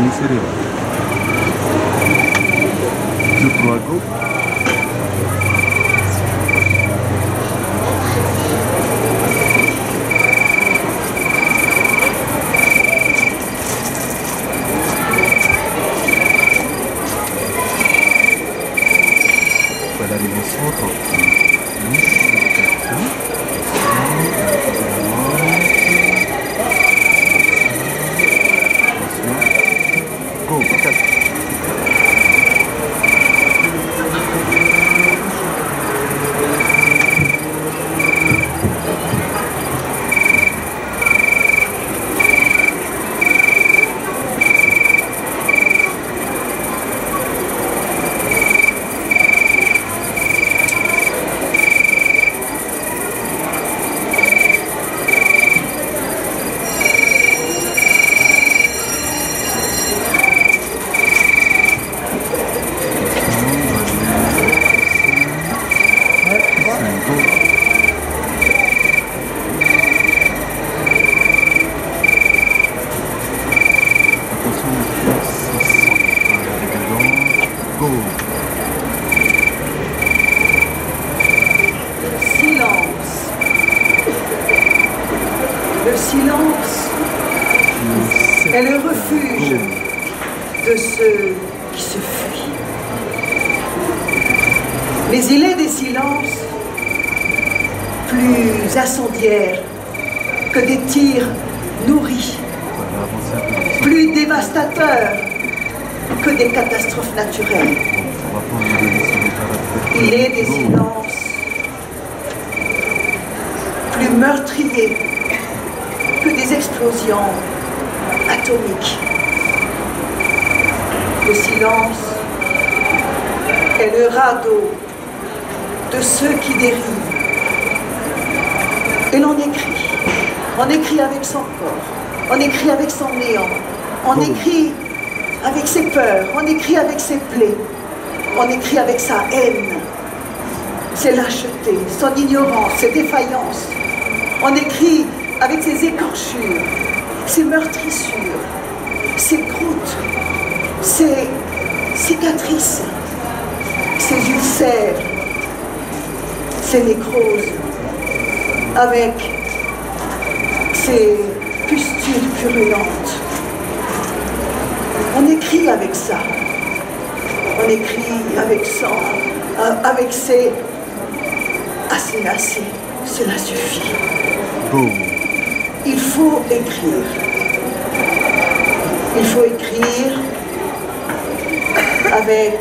見せれば。Je crois go. Voilà les centres. Go, 4. Le silence est le refuge de ceux qui se fuient. Mais il est des silences plus incendiaires que des tirs nourris, plus dévastateurs que des catastrophes naturelles. Il est des silences plus meurtriers que des explosions atomiques. Le silence est le radeau de ceux qui dérivent. Et l'on écrit. On écrit avec son corps. On écrit avec son néant. On écrit avec ses peurs. On écrit avec ses plaies. On écrit avec sa haine, ses lâchetés, son ignorance, ses défaillances. On écrit avec ses écorchures, ses meurtrissures, ses croûtes, ses cicatrices, ses ulcères, ses nécroses, avec ses pustules purulentes. On écrit avec ça. On écrit avec ses assez, cela suffit. Boum. Il faut écrire. Il faut écrire avec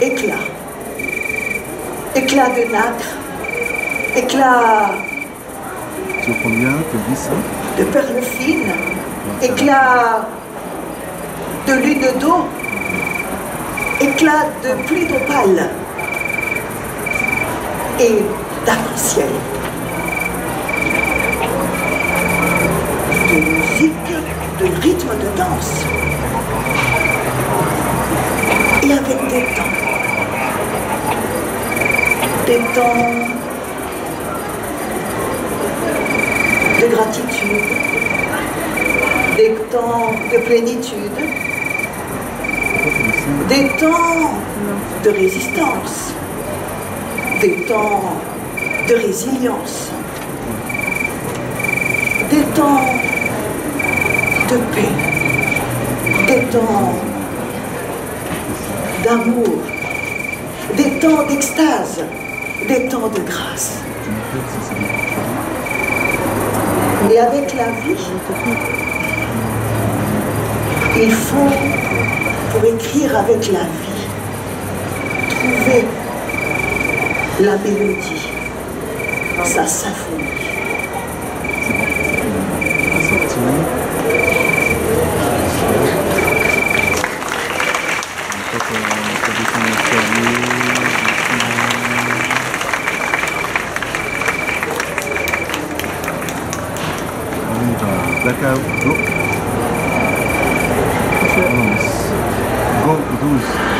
éclat. Éclat de nacre. Éclat Sur combien tu dis ça? de perles fines. Éclat de lune d'eau. Éclat de pluie d'opale et d'arc-en-ciel. De musique, de rythme de danse. Et avec des temps. Des temps de gratitude. Des temps de plénitude. Des temps de résistance, des temps de résilience, des temps de paix, des temps d'amour, des temps d'extase, des temps de grâce. Et avec la vie, il faut, pour écrire avec la vie, trouver la mélodie, sa symphonie. Blackout, go. Go, 12.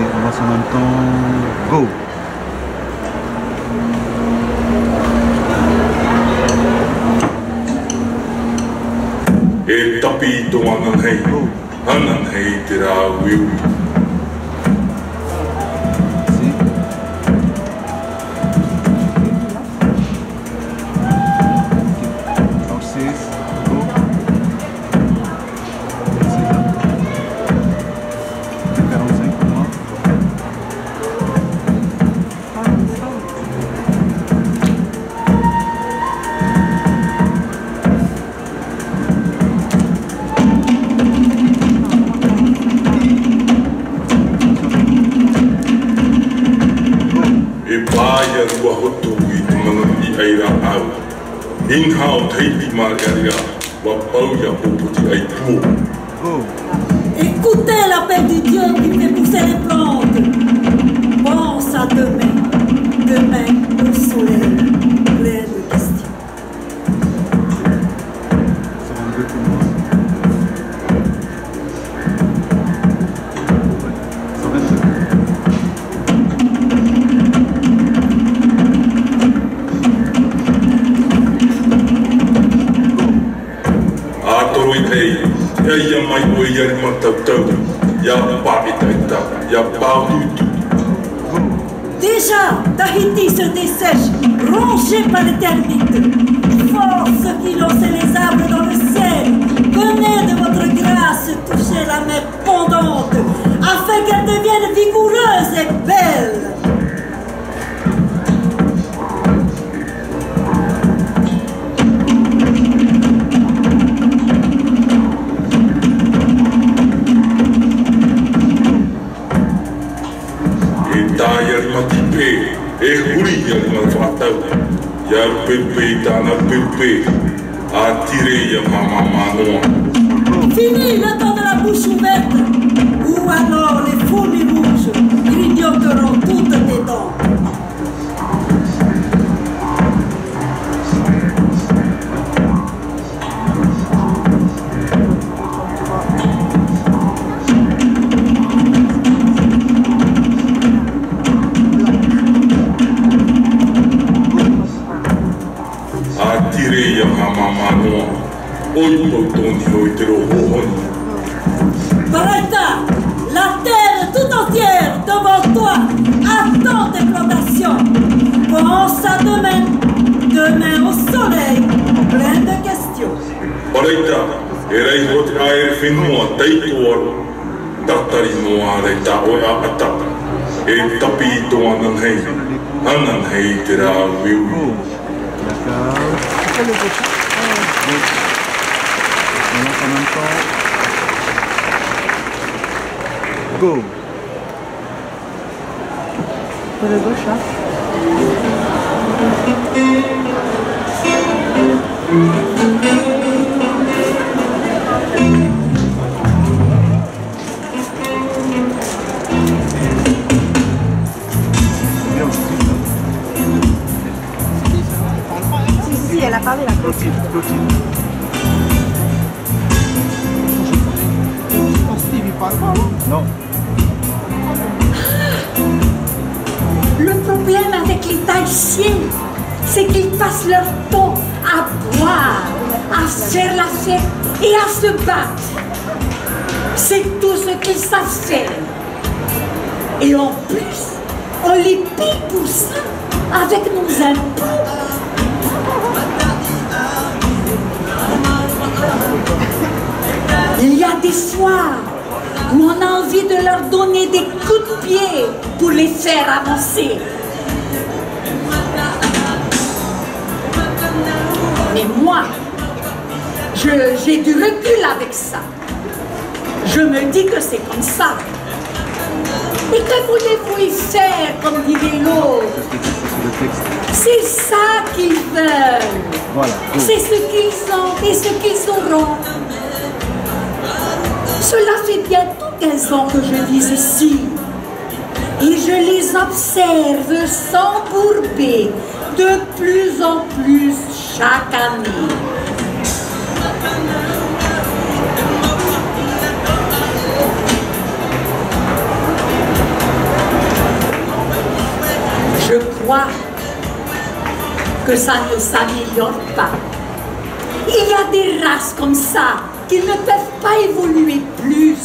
on lance en même temps. Go. E tapi to anan hei te rā wiwi. Écoutez l'appel du Dieu qui fait pousser les plantes. Pense à demain, demain au soleil, plein de questions. Déjà, Tahiti se dessèche, rongé par les termites. Force qui lancez les arbres dans le ciel, venez de votre grâce toucher la mer pendante, afin qu'elle devienne vigoureuse et belle. Fini le temps de la bouche ouverte, ou alors les fourmis rouges grignoteront toutes tes dents. Baraita, la terre tout entière devant toi attend tes plantations. Pense à demain, demain au soleil, plein de questions. Baraita, erei hot aer whenua teitoaro, tatari noa rei ta oa ata, e tapi to anan hei te rā wiwi. On lance en même temps. Go. Pour le gauche, hein. Si, elle a parlé là. Clotilde. Non. Le problème avec les Tahitiens, c'est qu'ils passent leur temps à boire, à faire la fête et à se battre. C'est tout ce qu'ils savent faire. Et en plus, on les paye pour ça avec nos impôts. Il y a des soirs où on a envie de leur donner des coups de pied pour les faire avancer. Mais moi, j'ai du recul avec ça. Je me dis que c'est comme ça. Et que voulez-vous y faire, comme dirait l'autre? C'est ça qu'ils veulent. Voilà. C'est ce qu'ils ont et ce qu'ils auront. Cela fait bientôt 15 ans que je vis ici. Et je les observe s'embourber de plus en plus chaque année. que ça ne s'améliore pas. Il y a des races comme ça qui ne peuvent pas évoluer plus.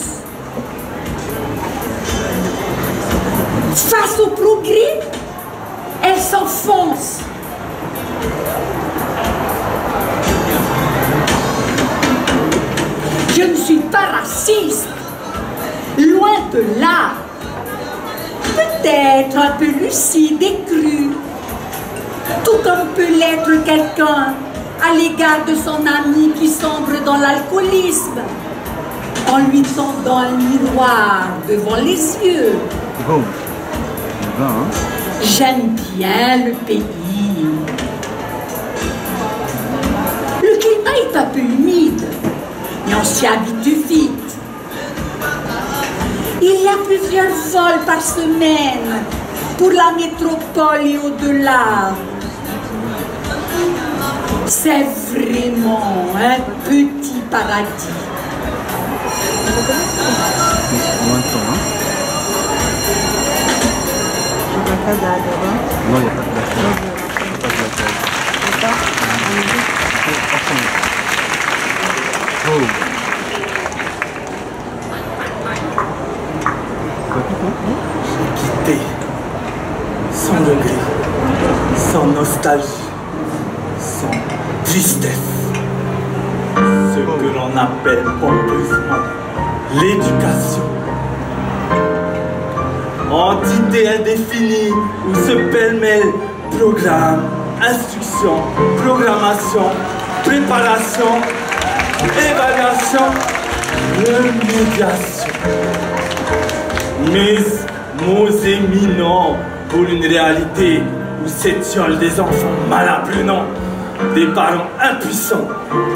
Face au progrès, elles s'enfoncent. Je ne suis pas raciste, loin de là. Peut-être un peu lucide et cru, tout comme peut l'être quelqu'un à l'égard de son ami qui sombre dans l'alcoolisme, en lui tendant un miroir devant les yeux. Go. On va, hein. J'aime bien le pays. Le climat est un peu humide, mais on s'y habitue vite. Il y a plusieurs vols par semaine pour la métropole et au-delà. C'est vraiment un petit paradis. En même temps, hein. Je vois pas d'adhérent. Non, il n'y a pas de blackout. Il n'y a pas de blackout. D'accord. Go. Quitté, sans regret, sans nostalgie, sans tristesse. Ce que l'on appelle pompeusement l'éducation. Entité indéfinie où se pêle-mêle programme, instruction, programmation, préparation, évaluation, remédiation. Mais mots éminents pour une réalité où s'étiolent des enfants mal apprenants, des parents impuissants,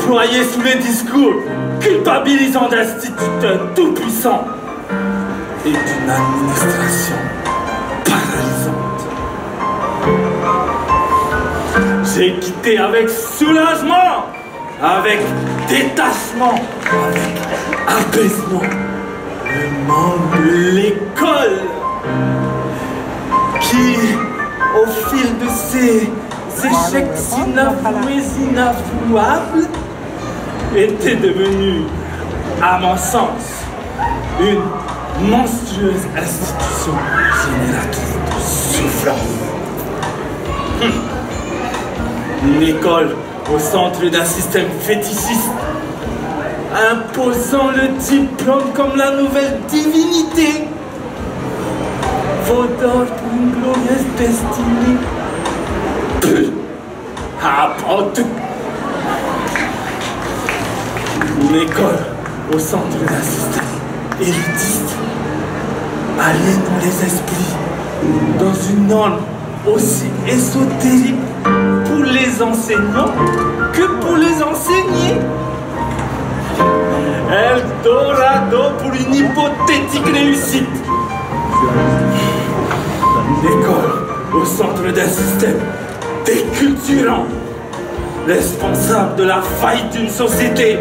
ployés sous les discours culpabilisants d'instituteurs tout-puissants et d'une administration paralysante. J'ai quitté avec soulagement, avec détachement, avec apaisement le monde de l'école qui, au fil de ces échecs inavoués, inavouables, était devenu, à mon sens, une monstrueuse institution génératrice de souffrance. Une école au centre d'un système fétichiste, imposant le diplôme comme la nouvelle divinité, vaut d'or pour une glorieuse destinée. Apporte une école au centre d'un système élitiste, aliénant les esprits dans une norme aussi ésotérique pour les enseignants que pour les enseignés. Eldorado pour une hypothétique réussite. Une école au centre d'un système déculturant, responsable de la faillite d'une société,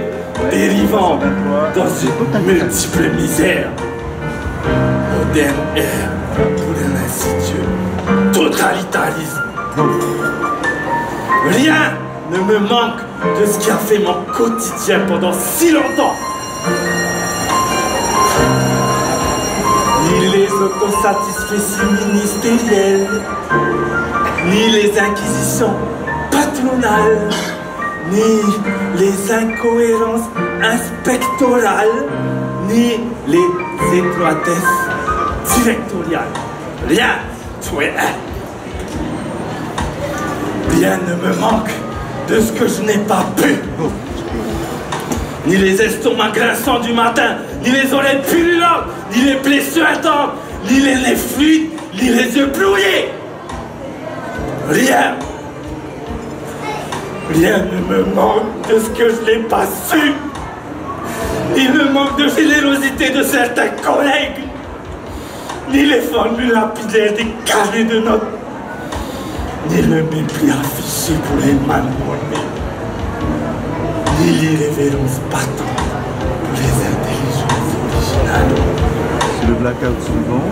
dérivant dans une multiple misère. Moderne ère pour un insidieux totalitarisme. Rien ne me manque de ce qui a fait mon quotidien pendant si longtemps. Ni les autosatisfecits ministériels, ni les inquisitions patronales, ni les incohérences inspectorales, ni les étroitesses directoriales. Rien, tout est un. Rien ne me manque de ce que je n'ai pas pu. Ni les estomacs grinçants du matin, ni les oreilles pullulantes, ni les plaies suintantes, ni les nez fluides, ni les yeux brouillés. Rien. Rien ne me manque de ce que je n'ai pas su. Ni le manque de générosité de certains collègues, ni les formules lapidaires des carnets de notes, ni le mépris affiché pour les malmenés, ni l'irrévérence patente pour les intelligences originales. C'est le blackout suivant.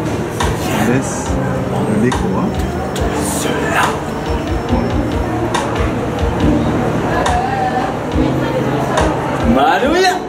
On laisse l'écho. Hein. Cela. Alléluia.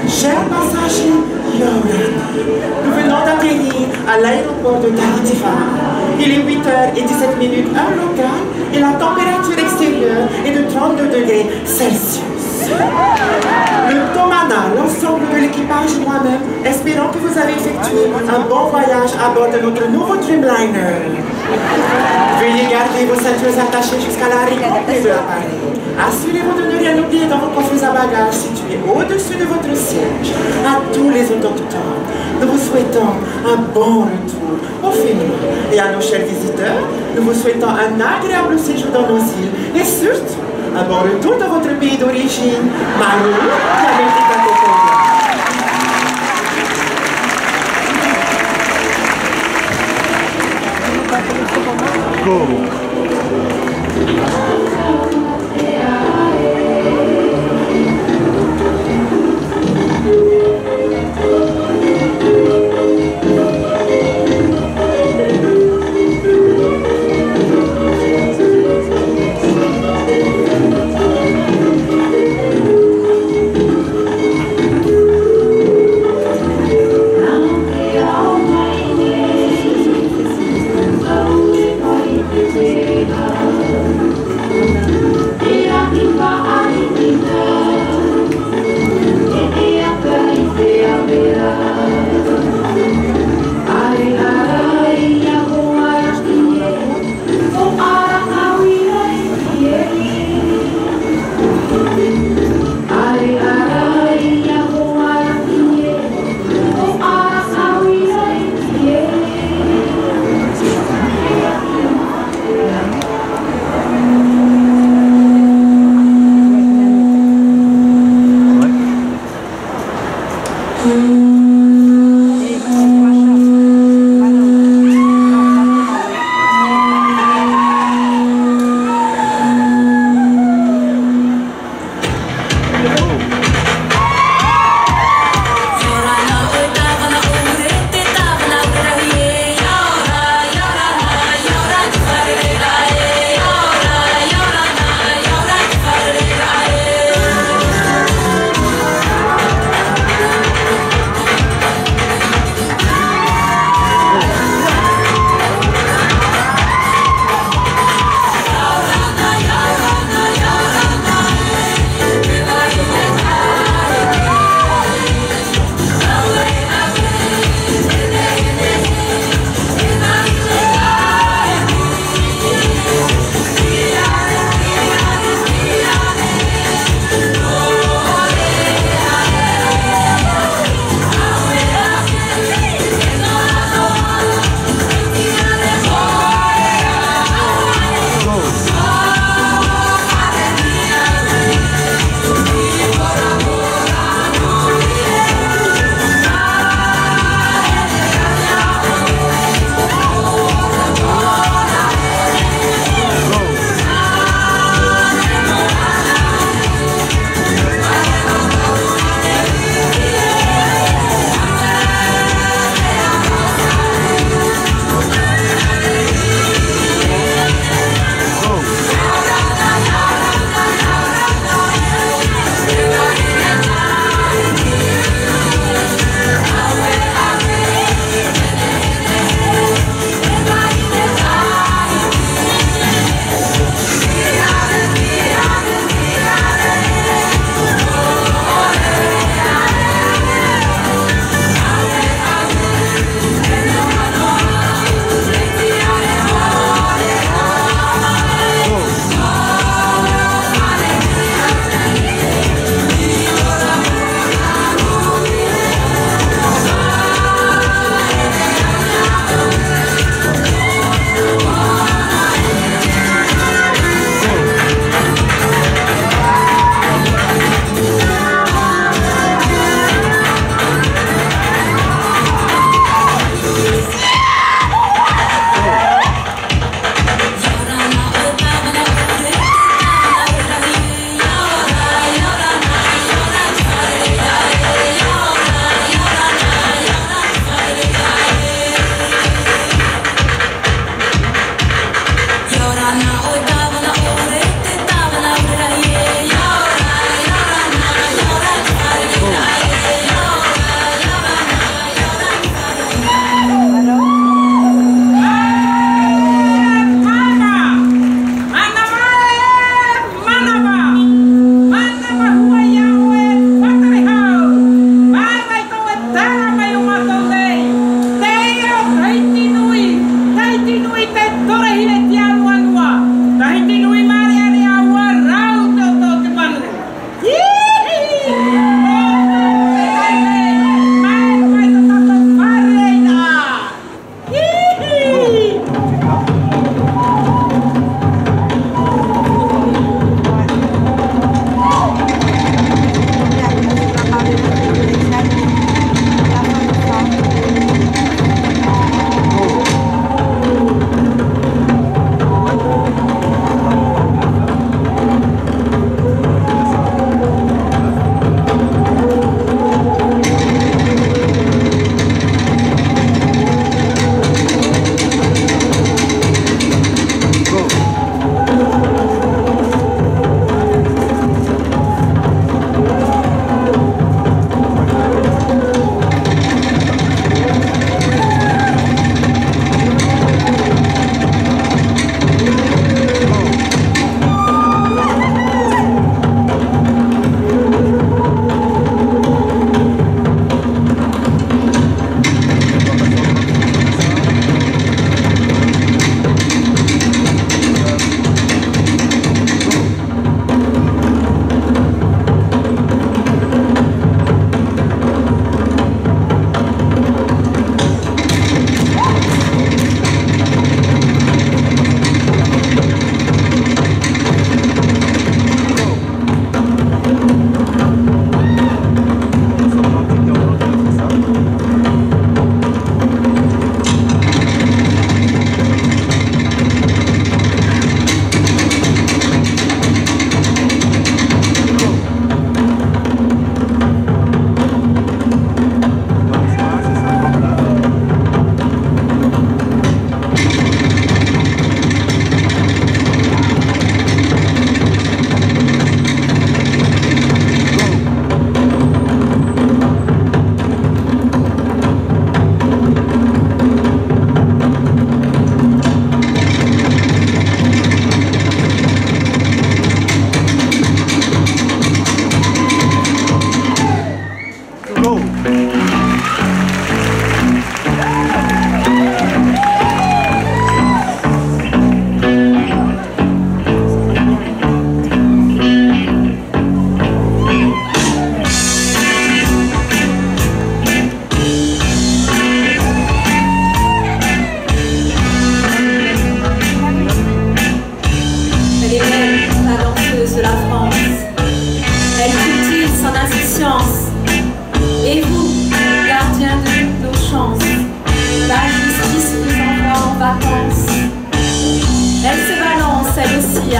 Chers passagers, nous venons d'atterrir à l'aéroport de Tahiti. Il est 8h17 heure locale et la température extérieure est de 32 degrés Celsius. Le Tomana, l'ensemble de l'équipage et moi-même, espérons que vous avez effectué un bon voyage à bord de notre nouveau Dreamliner. Veuillez garder vos ceintures attachées jusqu'à l'arrivée complète de l'appareil. Assurez-vous de ne rien oublier dans vos coffres à bagages situés au-dessus de votre siège. À tous les autochtones, nous vous souhaitons un bon retour au Féminin. Et à nos chers visiteurs, nous vous souhaitons un agréable séjour dans nos îles et surtout un bon retour dans votre pays d'origine. Maru, Go. Arriva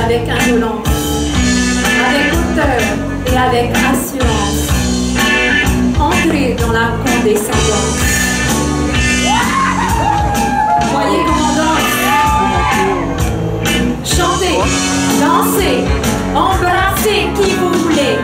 avec indolence, avec hauteur et avec assurance. Entrez dans la condescendance. Voyez comment danse. Chantez, dansez, embrassez qui vous voulez.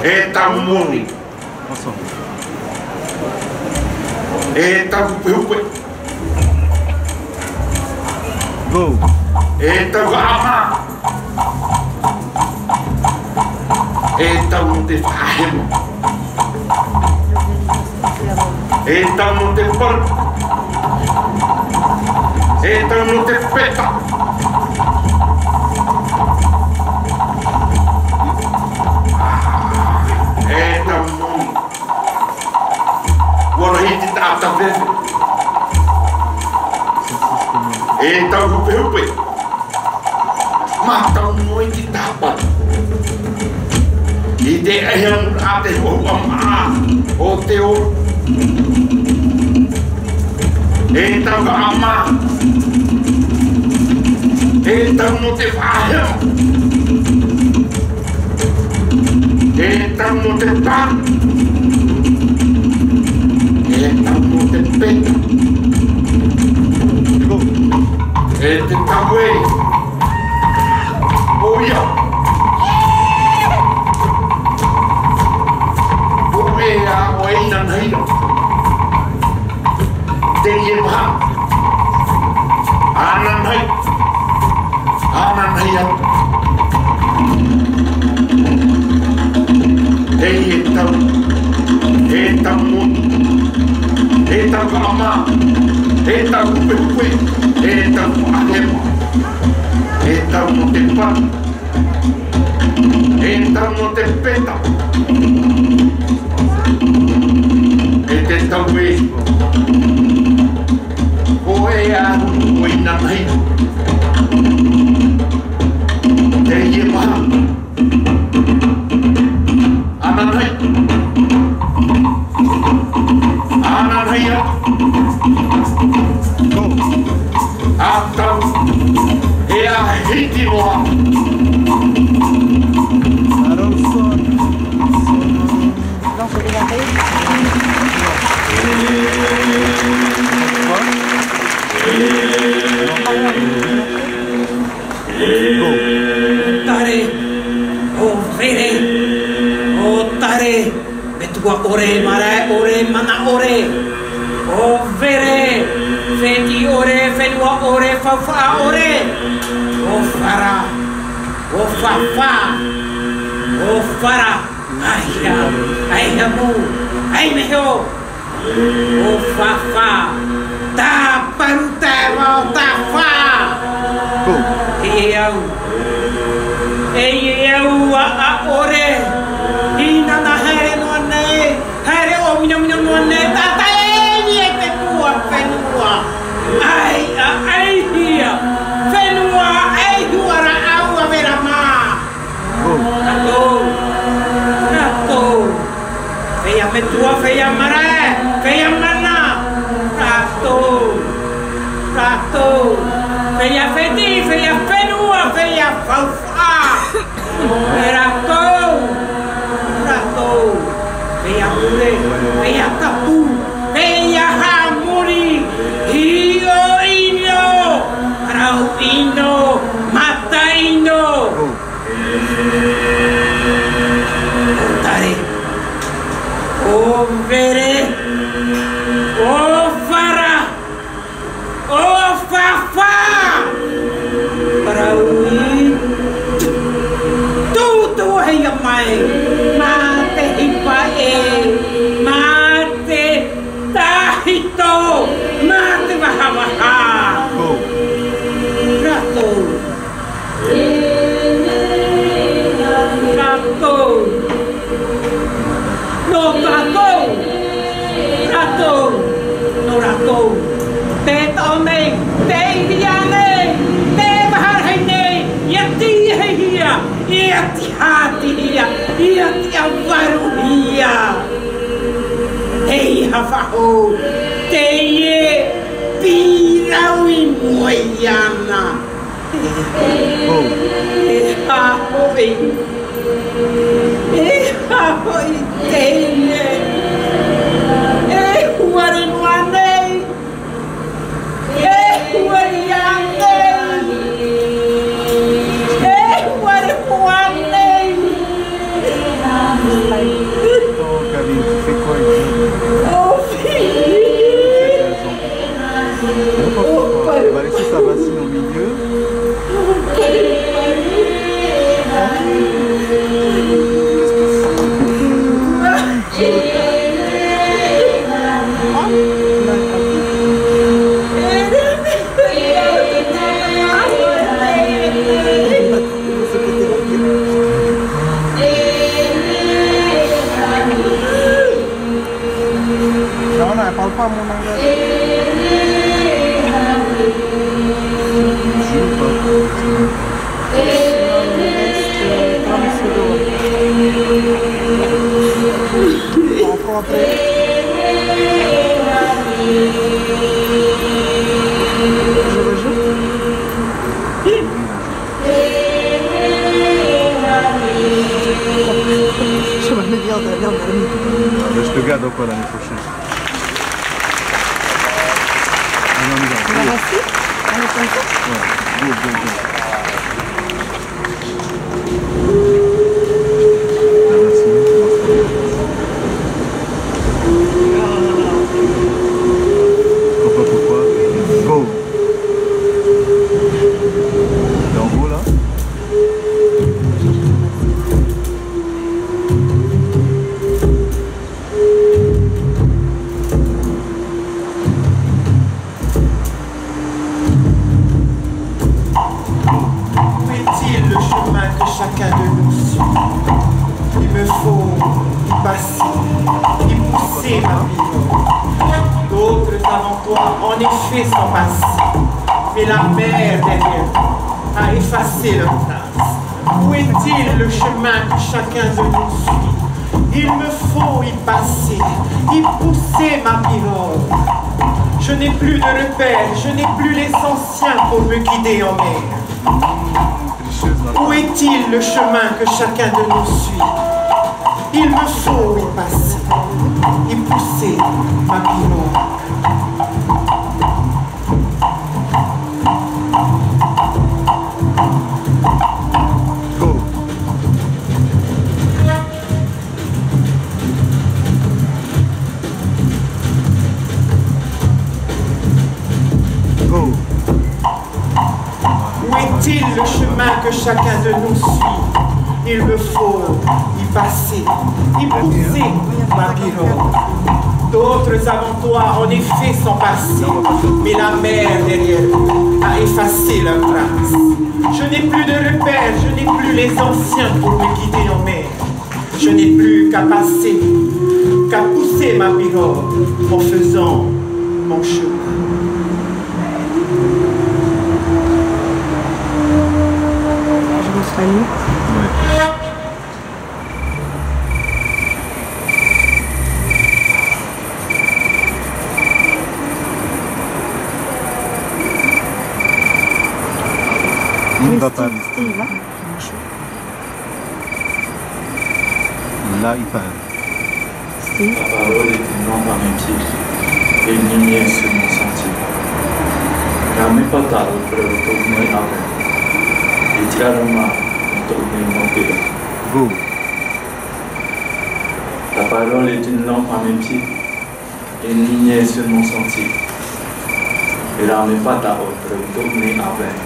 Eta mundo. E tau hupe. Go. E tau ama. E tau no te whahema. E tau no te paru. E tau no te peta. E tau no. Wana hiti tāta whewe. E tau hupe hupe. Mā tau noi ki tāpa. I te ahian a te hoa maa o te o. E tau ka ama. E tau no te whahema. E tau no te tā. E tau no te peta. E te tau e. O ia. O e a o e ina naira. Te ie maha. Ana nai. Ana nai atu. E tau. E tau moni. E tau ka ama. E tau hupe hupe. E tau ahema. E tau no te pa. E tau no te peta. E te tau e. O e a o ina nei. Te ie maha. Ana nei. Ana nei atu. A tau. E a hiti moa. Tare, o vere, o tare, betua ore mara, ore mana ore, o vere, feti ore, fenua ore, fafa ore, o fara, o fafa, o fara, aia, aia mu, ai meho, o fafa, ta panteva, ta fa. Eu a ore ina na here no nei here o minha no nei tata e te tua fenua ai hia fenua ai huara au a vera ma rato feia me tua feia mare feia mana rato feia feti feia fenua feia faufa rato feia mure feia tapu feia hamuri hio ino rau ino mata ino tare o vere o fara o fafa raui tu hei mai mate hipae mate tahito mate wahawaha rato no rato te tome te hiane te bahar yati hia yati hati hia yati avaru hia hei hafaho te ye piraui moiana hahoi te ye huare nuanei huare yanei huare huanei oh filho pas mon langage. Encore après. Je rejoue. Je vais me dire derrière. Je te garde encore l'année prochaine. On va rester? On est comme ça? Ouais. Go. Pourquoi? Go. T'es en haut là? Chacun de nous suit. Il me faut y passer, y pousser ma vie. D'autres avant toi, en effet, sont passés. Mais la mer derrière a effacé leur trace. Où est-il le chemin que chacun de nous suit? Il me faut y passer, y pousser ma pirogue. Je n'ai plus de repères, je n'ai plus les anciens pour me guider en mer. Où est-il le chemin que chacun de nous suit? Il me faut y passer, y pousser ma pirogue. Le chemin que chacun de nous suit, il me faut y passer, y pousser ma pirogue. D'autres avant toi, en effet, sont passés, mais la mer derrière eux a effacé leur trace. Je n'ai plus de repères, je n'ai plus les anciens pour me guider en mer. Je n'ai plus qu'à passer, qu'à pousser ma pirogue en faisant mon chemin. Salut. Ouais. Il ne va pas. Steve, hein? Là, il parle. Steve. La parole est une lampe à mes pieds et une lumière sur mon sentier. La mes patale pour retourner avec. Et tirarama retourner mon pied. Go. La parole est une lampe à mes pieds et une lumière sur mon sentier. Et la mes patale pour retourner avec.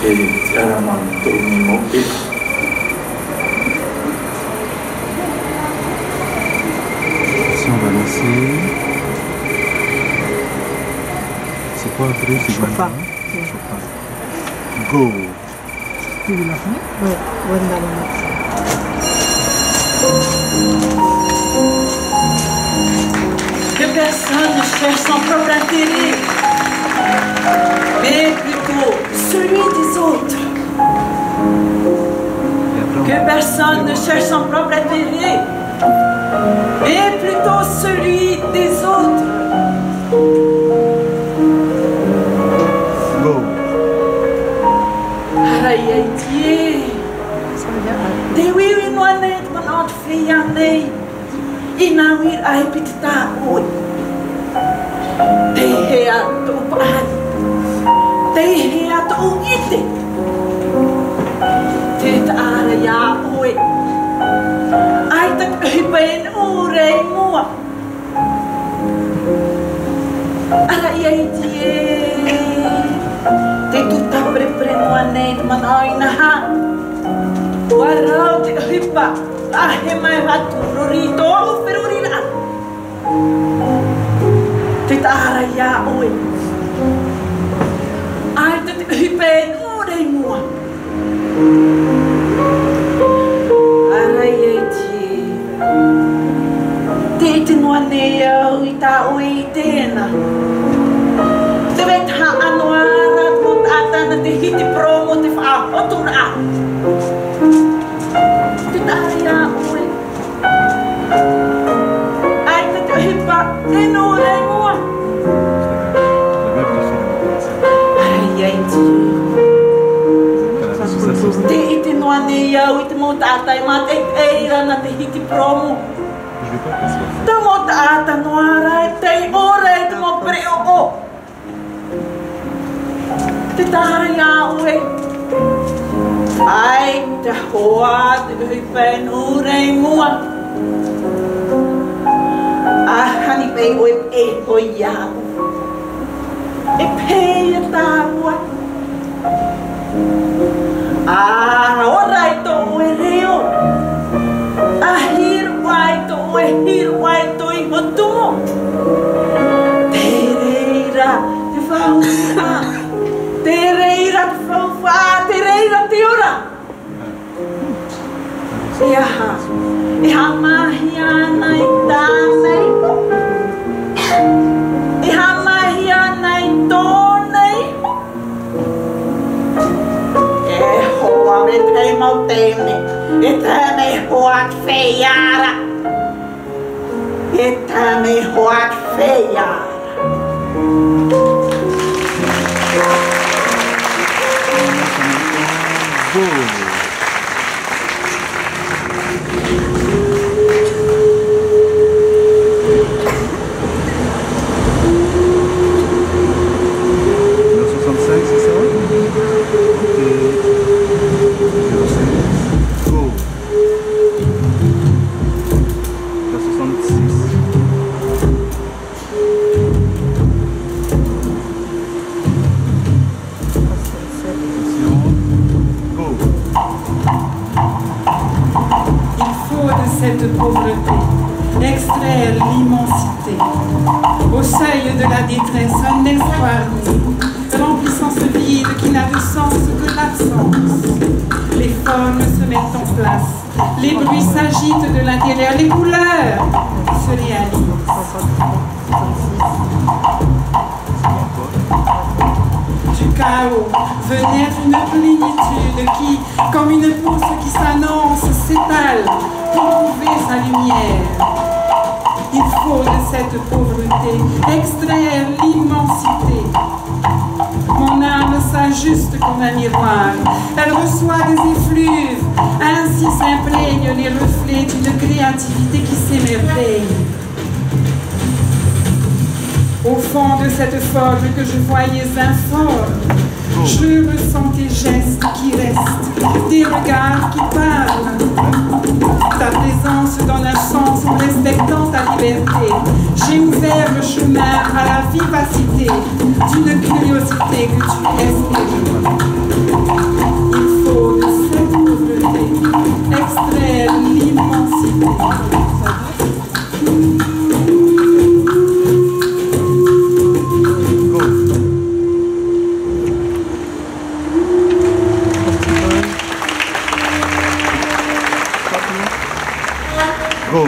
Et tirarama retourner mon pied. Si on va lancer. C'est quoi après? C'est Chauffard. Go. Tu veux la fin? Ouais, Que personne ne cherche son propre intérêt, mais plutôt celui des autres. Que personne ne cherche son propre intérêt, mais plutôt celui des autres. Go. Arayaitie. Dewi winwanet manot fiyanei. Inawir ay pititaoy. Tehea tuupan. Tehea tuungite. Teta arayaoy. Ay takhipen urey mua. Arayaitie. Te tuta preprenuanet manoy na ha. Waraw te hipa. Ahe mai hatururito ferurina. Te taraya oi. Ai te hipen urei mua. Arayeti. Te te nuanea ui ta oitena. Te weta anuara mot atana te hiti promo te whaahotura. Te taria oe. Ai te te hipa e no rei mua. Ai ai ti. Te iti noa ne iau i te mot atai ma te eira na te hiti promo. Te mot ata noara e te ore te mo preo o. Te taria oe. Ai te hoa te hipen urei mua. Ahani pei oe e hoi iau. E pei e tāua. Orai to oe reo. Ahir wai to oe hir wai to i hotumo. Te reira te whaunga. Te reira te whauwha, te reira te ora. E aha, e ha mahi ana i tānei ho. E ha mahi ana i tōnei ho. E hoa me te mau teme, e teme hoa te wheiara. E teme hoa te wheiara. Cette pauvreté, extraire l'immensité. Au seuil de la détresse, un espoir né, remplissant ce vide qui n'a de sens que l'absence. Les formes se mettent en place, les bruits s'agitent de l'intérieur, les couleurs se réalisent. Du chaos venait une plénitude qui, comme une pousse qui s'annonce, s'étale pour trouver sa lumière. Il faut de cette pauvreté extraire l'immensité. Mon âme s'ajuste comme un miroir. Elle reçoit des effluves. Ainsi s'imprègnent les reflets d'une créativité qui s'émerveille. Au fond de cette forme que je voyais informe, je ressens tes gestes qui restent, tes regards qui parlent. Ta présence donne un sens en respectant ta liberté. J'ai ouvert le chemin à la vivacité d'une curiosité que tu espères. Il faut de cette pauvreté extraire l'immensité. Go.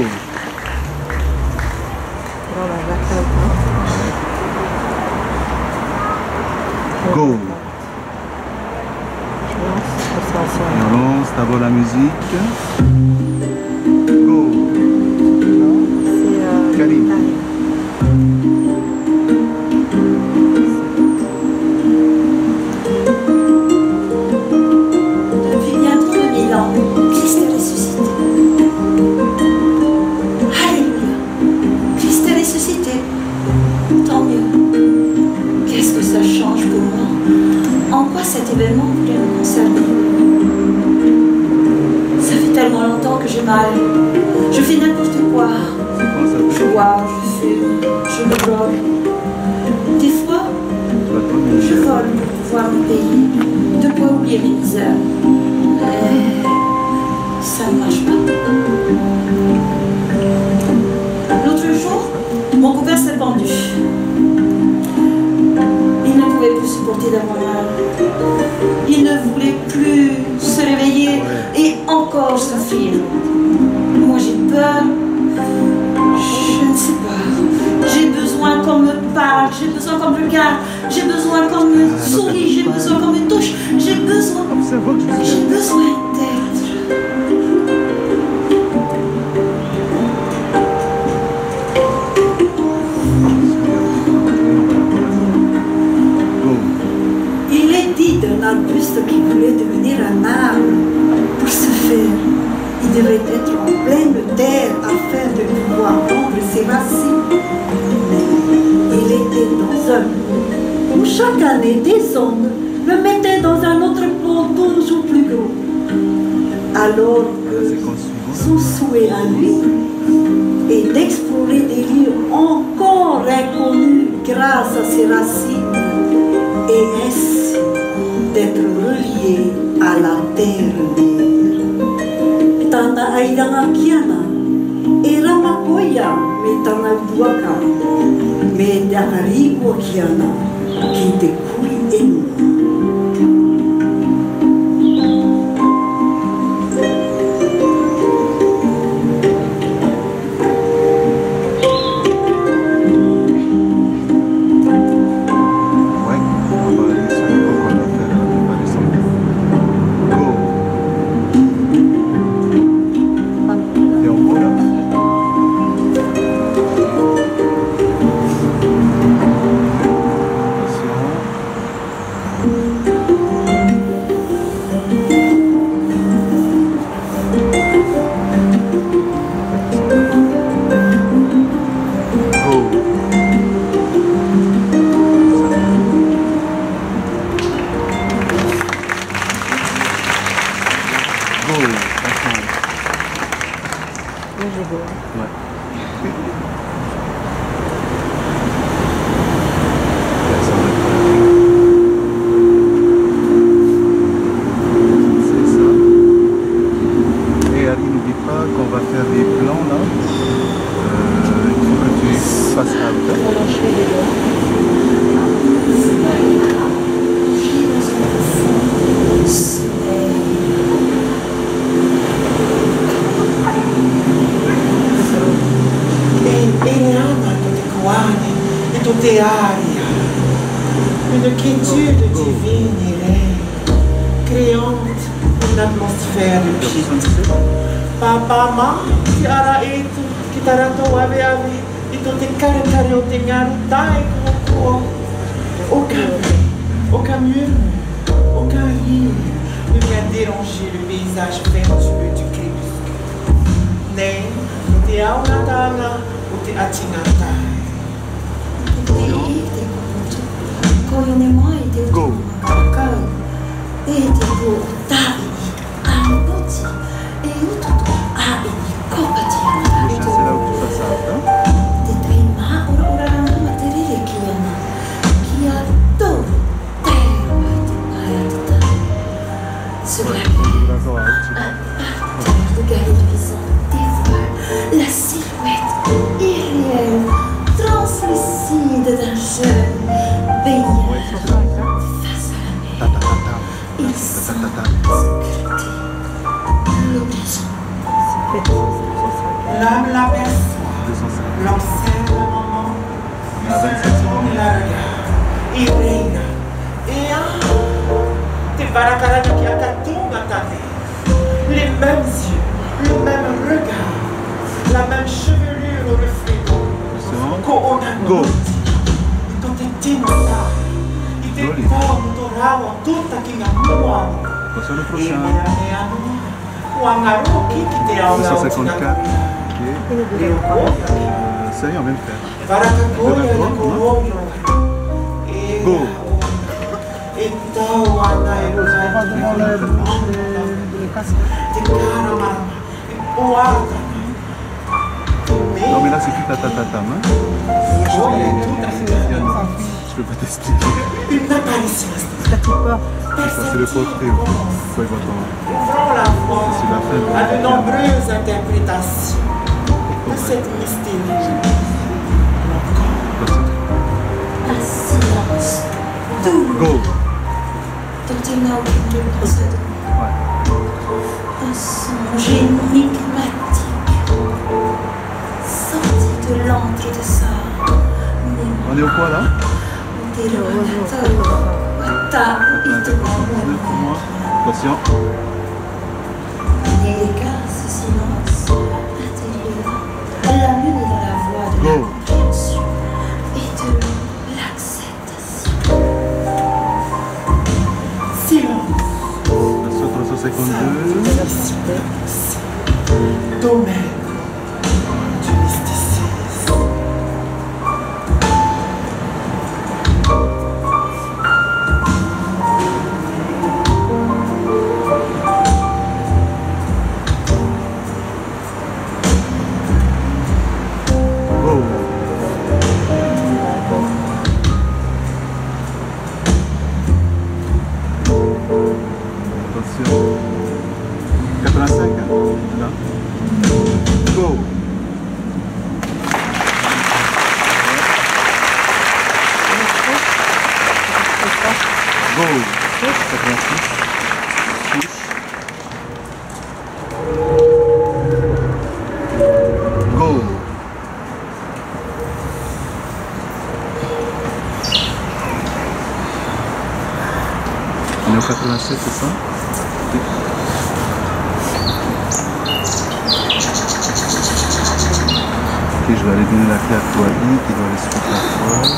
Go. On lance d'abord la musique. Go. Karim. Depuis bientôt 2000 ans, Christ est ressuscité. Alléluia. Christ est ressuscité. Tant mieux. Qu'est-ce que ça change pour moi? En quoi cet événement voulait me concerner? Ça fait tellement longtemps que j'ai mal. Je fais n'importe quoi. Je bois, je fume, je me drogue. Des fois, je vole pour pouvoir me payer. De quoi oublier mes misères. Mais ça ne marche pas. L'autre jour, mon copain s'est pendu. Il ne pouvait plus supporter d'avoir mal. Il ne voulait plus se réveiller et encore souffrir. Moi j'ai peur. Je ne sais pas. J'ai regarde, j'ai besoin qu'on me sourie, j'ai besoin qu'on me touche, j'ai besoin d'être. Il est dit d'un arbuste qui voulait devenir un arbre. Pour ce faire, il devait être en pleine terre afin de pouvoir prendre ses racines. Mais il était dans un monde où chaque année des hommes le mettaient dans un autre pont toujours plus gros. Alors son souhait à lui est d'explorer des lieux encore inconnus grâce à ses racines et ainsi d'être relié à la terre-mère. Tana airanga kiana, e ramakoia me tana duaka, me te akarigua kiana, ki te kui enu. Une quiétude divine et reine, créante une atmosphère de piété. Papa, ma, tiara itu, kita rato ave, itu te kare o te ngaru tai koko. Aucun murmure, aucun rire ne vient déranger le paysage vertueux du crépuscule. Nem o te aunatanga, o te atingatai. Go. Et te portai a boti et ututu a kopatiana. C'est là où tu fais ça. Te taima ora materiale kiana. Kia to terra te maeta. Sur la regarde visant dévoile la silhouette irréelle, translucide d'un jeune baigneur. Il semble scruter l'horizon. L'homme l'aperçoit, l'observe un moment, se retourne et la regarde. Il reina. Et te paracarani qui a katunga tane. Les mêmes yeux, le même regard, la même chevelure au reflet d'eau. Go. Quand tu es te torno tutta che mua. Passiamo al prochain. 154. Ça y est, on vient de faire. Go. Non mais là c'est plus ta main. Je peux pas t'expliquer. Une apparition. C'est le portrait. C'est la France a de nombreuses interprétations de cette mystérieuse. Un silence doux. Go. Dont il n'a aucune réponse à donner. Un songe énigmatique sorti de l'antre de sa mémoire. On est au quoi là? Patient. Il dégage ce silence intérieur, l'amène dans la voie de la compréhension et de l'acceptation. Silence. Patient 352. Domaine du mysticisme. Attention. 85. Là. Go. Go. 86. Go. On est au 87, c'est ça? Ok, je vais aller donner la clé à Toali qui doit aller suivre la folle.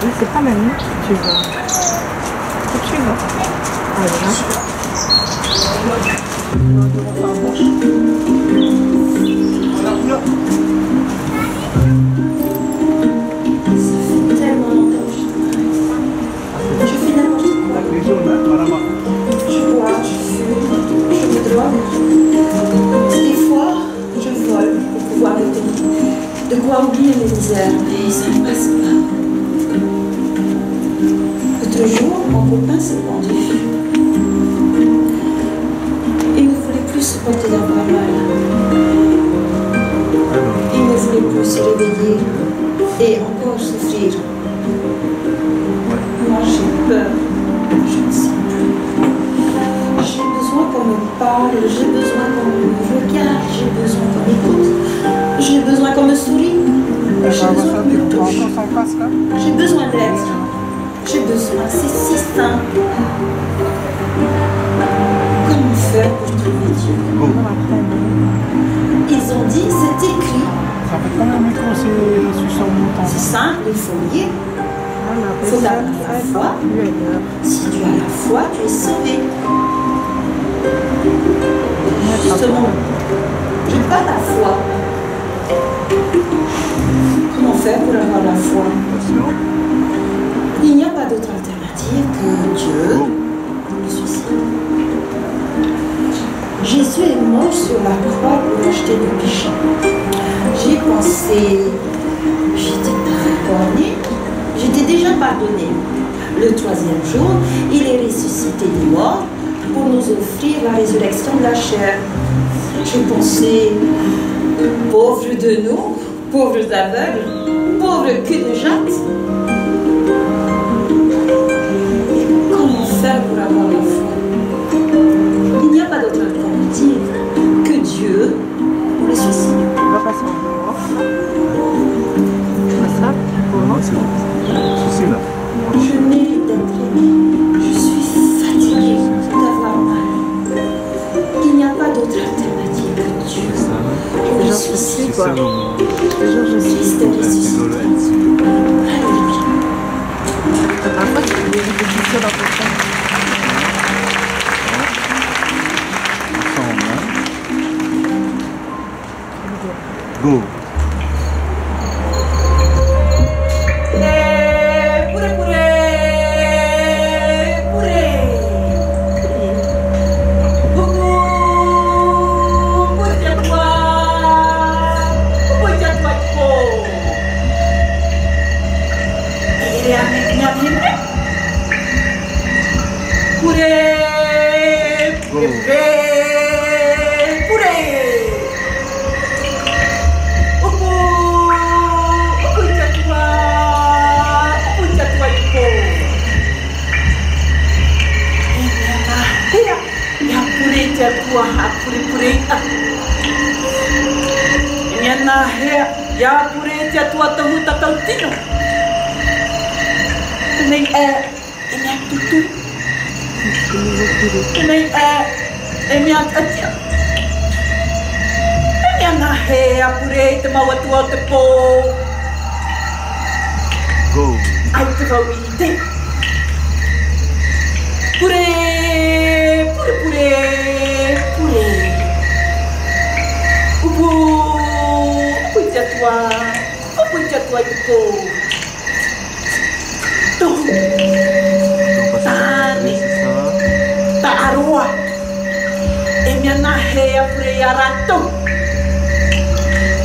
Oui, c'est pas Manu que tu vas. Que tu vas. Tellement longtemps que je fais n'importe quoi. Je bois, je fume, je me drogue. Des fois, je vole pour pouvoir me tenir. De quoi oublier mes misères, mais ça ne passe pas. L'autre jour, mon copain s'est pendu. Il ne voulait plus se porter d'avoir mal. Il ne voulait plus se réveiller et encore souffrir. Moi, j'ai peur. Je ne sais plus. J'ai besoin qu'on me parle, j'ai besoin qu'on me regarde, j'ai besoin qu'on m'écoute, j'ai besoin qu'on me sourie, j'ai besoin qu'on me touche, j'ai besoin d'aide, j'ai besoin, c'est si simple. Comment faire pour trouver Dieu? Ils ont dit, c'est écrit. Ça fait combien de micros c'est sur mon temps? C'est simple, il faut lire. Il faut avoir la foi. Si tu as la foi, tu es sauvé. Justement, je n'ai pas la foi. Comment faire pour avoir la foi? Il n'y a pas d'autre alternative que Dieu, le suicide. Jésus est mort sur la croix pour acheter le péché. J'ai pensé, j'étais pardonné, j'étais déjà pardonné. Le troisième jour, il est ressuscité des morts pour nous offrir la résurrection de la chair. Je pensais, pauvres de nous, pauvres aveugles, pauvres cul de jatte. Comment faire pour avoir la foi? Il n'y a pas d'autre alternative que Dieu pour le suicide. On va passer en dehors. C'est ça? C'est bon. Ceci là. Je mérite d'être aimé. Je suis fatiguée d'avoir mal. Il n'y a pas d'autre alternative que Dieu. Pour le suicide. Christ est ressuscité. Alléluia. Après, tu peux réfléchir dans ton temps. Go. pure tia tua tahu tatau tino. Nei e mea tutu. Nei e mea atia. E mea nahea pure te maua tua te pō. Go. Ai te vau I te. Pure, pure, pure, pure. Upu, upu I te atua I te pō. Tohu, tāne, tā aroa. E mea nahea pure I a ratou.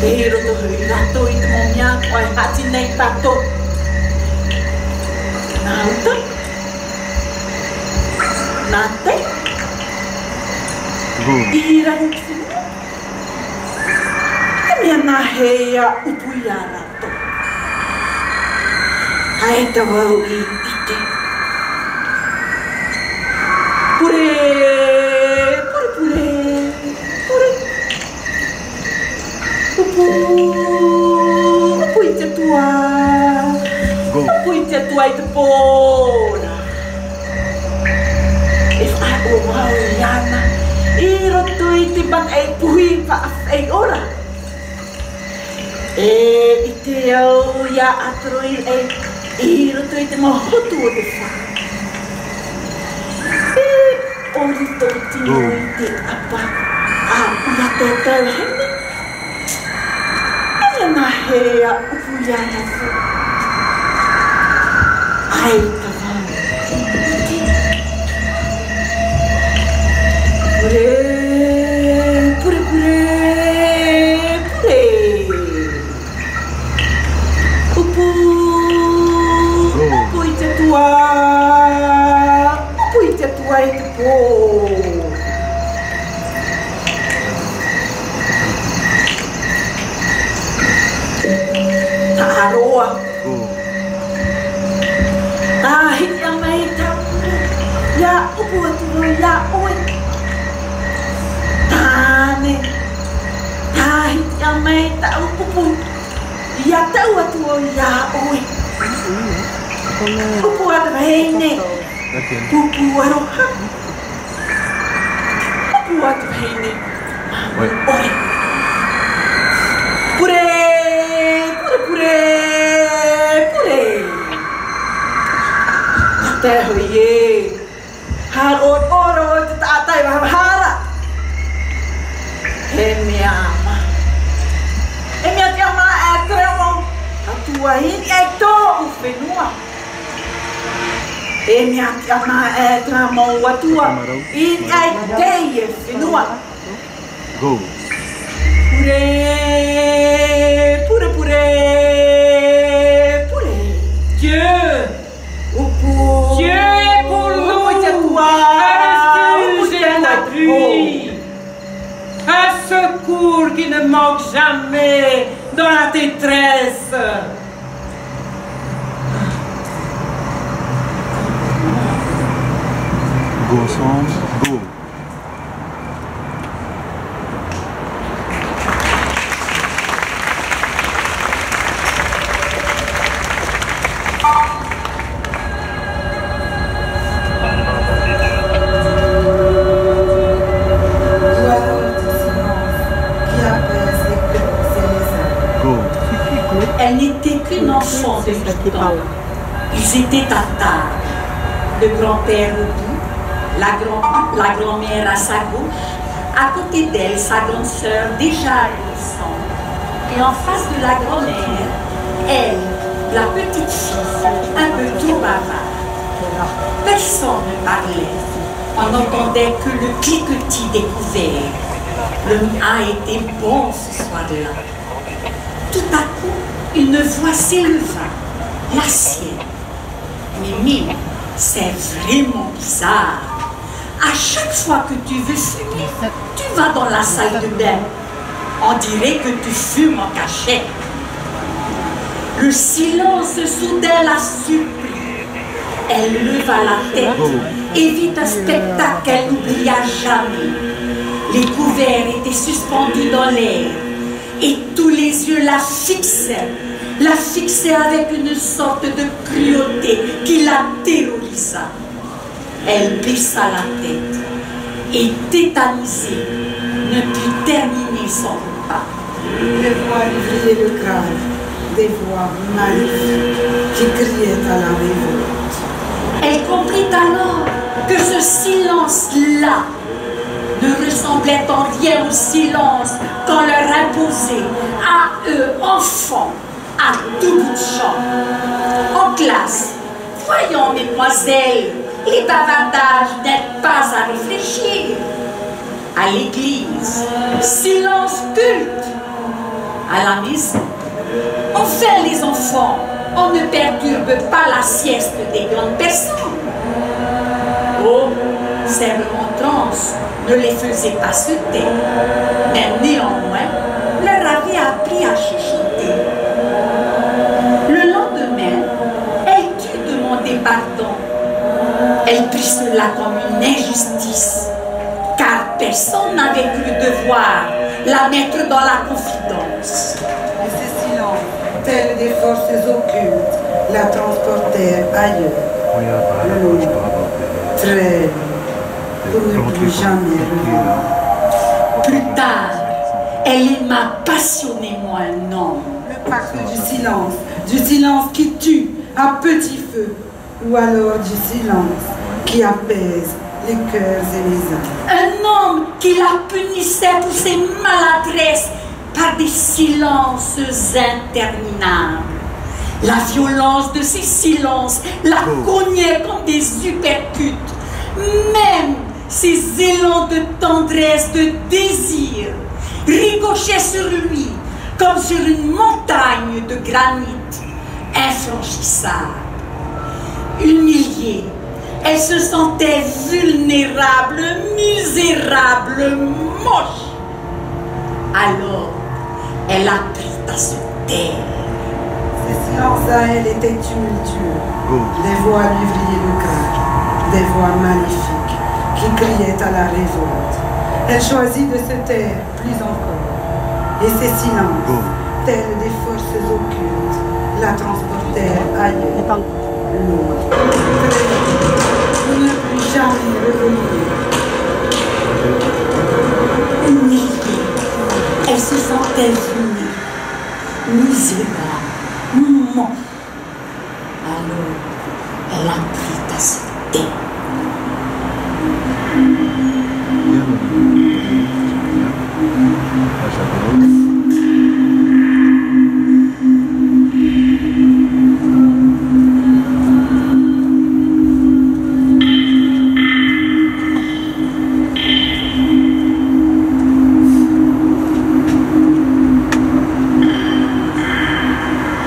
Te hiro tohu I ratou I te momia, o ai hati nei tātou. Nāuta. Nate. Ira hukina. E mea nahea upu I a rato. Hae te wau I ite. Pure, pure, pure, pure. Upu, upu I te tua. Upu I te tua I te pōra. If I o wau iana, I roto I te bang e puhi pa e ora. E I te au ia atroi I roto I te mahotu o te wha. E o rito tino I te apa a ua te tau hene. E na hea upu iana fu. Ai ka wau. Pure, pure, pure, pure. Upu, upu I te tua. Upu I te tua I te pō. Tā aroa. Tā hiti a mai tau. Ia upu atu no ia oi. Tāne, tā hiti a mai tau upu. Ia tau atu o ia oi. Upu atu heine. Upu aroha. Upu atu heine. Oi. Pure, pure, pure, pure. Te hui e. Har oro te tātai wahara. He mea ama. He mea te ama e tremo. Atua hini e tō u whenua. He mea te ama e tremo atua. Hini e tei e whenua. Go. Pure, pure, pure, pure. Dieu. Dieu est pour nous. Refuge et l'appui. Un secours qui ne manque jamais dans la détresse. Go ensemble. Go. Elle n'était qu'une enfant de 8 ans. Ils étaient à table. Le grand-père au bout, la grand-mère à sa gauche, à côté d'elle, sa grande sœur déjà adolescente. Et en face de la grand-mère, elle, la petite fille, un peu trop bavarde. Personne ne parlait. On n'entendait que le cliquetis des couverts. Le a été bon ce soir-là. Tout à coup, une voix s'éleva, la sienne. Mimi, c'est vraiment bizarre. À chaque fois que tu veux fumer, tu vas dans la salle de bain. On dirait que tu fumes en cachette. Le silence soudain la surprit. Elle leva la tête et vit un spectacle qu'elle n'oublia jamais. Les couverts étaient suspendus dans l'air. et tous les yeux la fixaient avec une sorte de cruauté qui la terrorisa. Elle baissa la tête et, tétanisée, ne put terminer son repas. Des voix brillaient le crâne, des voix maléfiques qui criaient à la révolte. Elle comprit alors que ce silence-là ne ressemblait en rien au silence qu'on leur imposait, à eux, enfants, à tout bout de champ. En classe, voyons, mesdemoiselles, les bavardages n'aident pas à réfléchir. À l'église, silence culte. À la maison, enfin les enfants, on ne perturbe pas la sieste des grandes personnes. Oh, ces remontrances ne les faisaient pas se taire, mais néanmoins leur avait appris à chuchoter. Le lendemain, elle dut demander pardon. Elle prit cela comme une injustice, car personne n'avait cru devoir la mettre dans la confidence. Et ces silences, tels des forces occultes, la transportèrent ailleurs. Loin, très loin, pour ne plus jamais revenir. Plus tard, elle aima passionnément un homme. Le pacte du silence qui tue à petit feu, ou alors du silence qui apaise les cœurs et les âmes. Un homme qui la punissait pour ses maladresses par des silences interminables. La violence de ces silences la cognait comme des uppercuts. Même ses élans de tendresse, de désir, ricochaient sur lui comme sur une montagne de granit infranchissable. Humiliée, elle se sentait vulnérable, misérable, moche. Alors, elle apprit à se taire. Ces silences à elle étaient tumultueux. Des voix lui brillaient le crâne, des voix maléfiques qui criaient à la révolte. Elle choisit de se taire plus encore. Et ces silences, tels des forces occultes, la transportèrent ailleurs. Loin, très loin, pour ne plus jamais revenir. Humiliée, elle se sentait vulnérable, misérable, moche. Alors, elle apprit à se taire.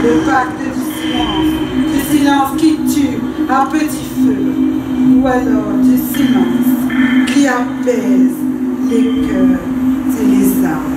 Le pacte du silence qui tue à petit feu, ou alors du silence qui apaise les cœurs et les âmes.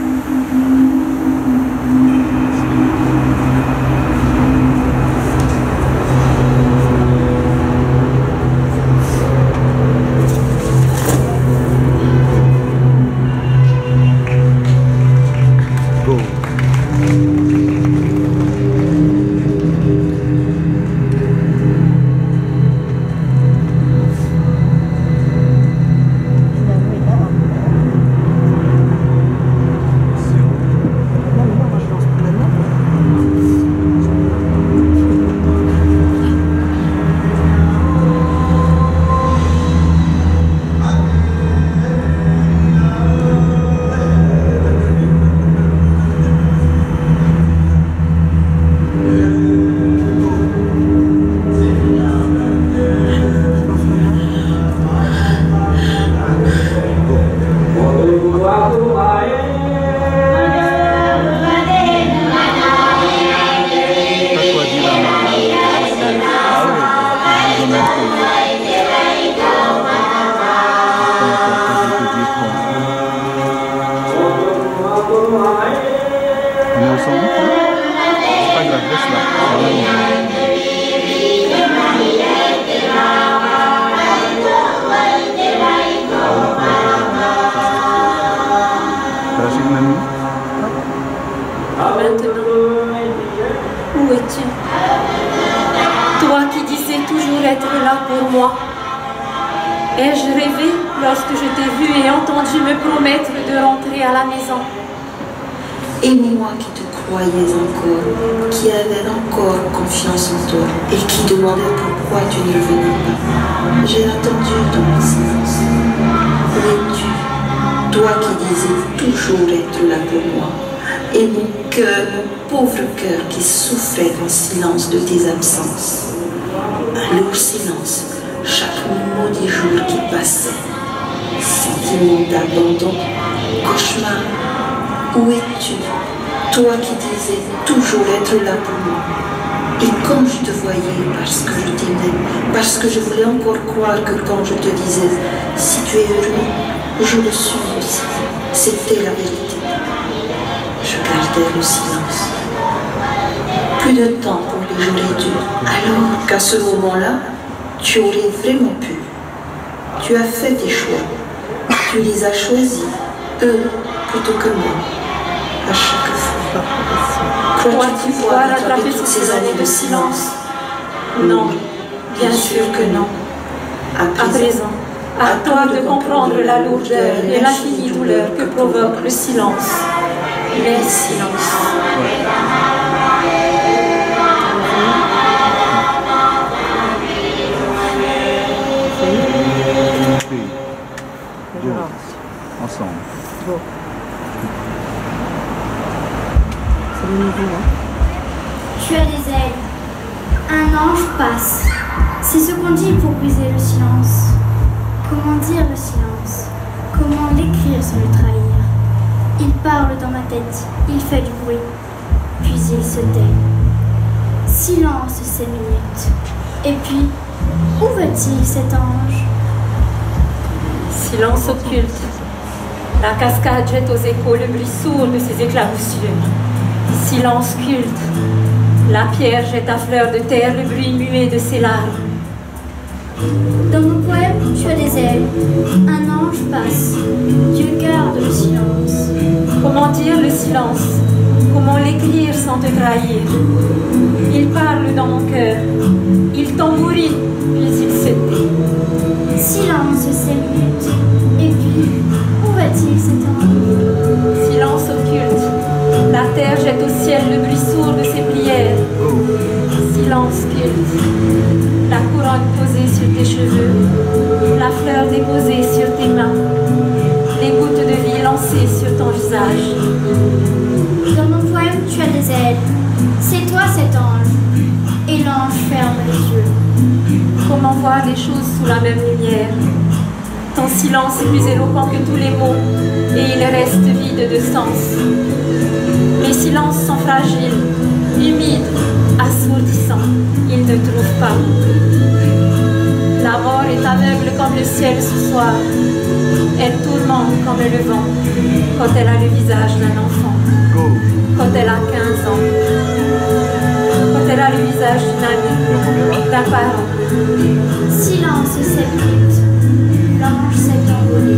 Où es-tu? Toi qui disais toujours être là pour moi. Ai-je rêvé lorsque je t'ai vu et entendu me promettre de rentrer à la maison? Et moi qui te croyais encore, qui avais encore confiance en toi et qui demandais pourquoi tu ne venais pas, j'ai attendu dans le silence. Où es-tu? Toi qui disais toujours être là pour moi, et mon cœur, mon pauvre cœur qui souffrait en silence de tes absences. Un lourd silence, chaque maudit jour qui passait. Sentiment d'abandon, cauchemar. Où es-tu? Toi qui disais toujours être là pour moi. Et quand je te voyais, parce que je t'aimais, parce que je voulais encore croire que quand je te disais, si tu es heureux, je le suis aussi. C'était la vérité. Je gardais le silence. Plus de temps pour les jours durs, alors qu'à ce moment-là, tu aurais vraiment pu. Tu as fait tes choix. Tu les as choisis, eux, plutôt que moi. À chaque fois. Crois-tu pouvoir rattraper toutes ces années de silence? Non, bien sûr que non. À présent, à toi de comprendre la lourdeur et l'infinie douleur que provoque le silence. Les silences. Ensemble. Bon. C'est le nouveau, hein? Tu as des ailes. Un ange passe. C'est ce qu'on dit pour briser le silence. Comment dire le silence? Comment l'écrire sans le trahir? Il parle dans ma tête, il fait du bruit, puis il se tait. Silence 7 minutes. Et puis, où va-t-il cet ange? Silence occulte. La cascade jette aux échos le bruit sourd de ses éclaboussures. Silence culte. La pierre jette à fleur de terre le bruit muet de ses larmes. Dans mon poème, tu as des ailes. Un ange passe. Dieu garde le silence. Comment dire le silence? Comment l'écrire sans te trahir? Il parle dans mon cœur. Il tambourine, puis il se tait. Silence 7 minutes. Et puis, où va-t-il cet ange? Silence occulte. La terre jette au ciel le bruit sourd de ses prières. Silence culte. La couronne posée sur tes cheveux, la fleur déposée sur tes mains, les gouttes de vie lancées sur ton visage. Dans mon poème, tu as des ailes. C'est toi cet ange. Et l'ange ferme les yeux. Comment voir les choses sous la même lumière? Ton silence est plus éloquent que tous les mots, et il reste vide de sens. Mes silences sont fragiles, humides, assourdissants. Ils ne trouvent pas. La mort est aveugle comme le ciel ce soir. Elle tourmente comme le vent quand elle a le visage d'un enfant, quand elle a 15 ans, quand elle a le visage d'une amie, d'un parent. Silence 7 minutes. L'ange s'est envolé.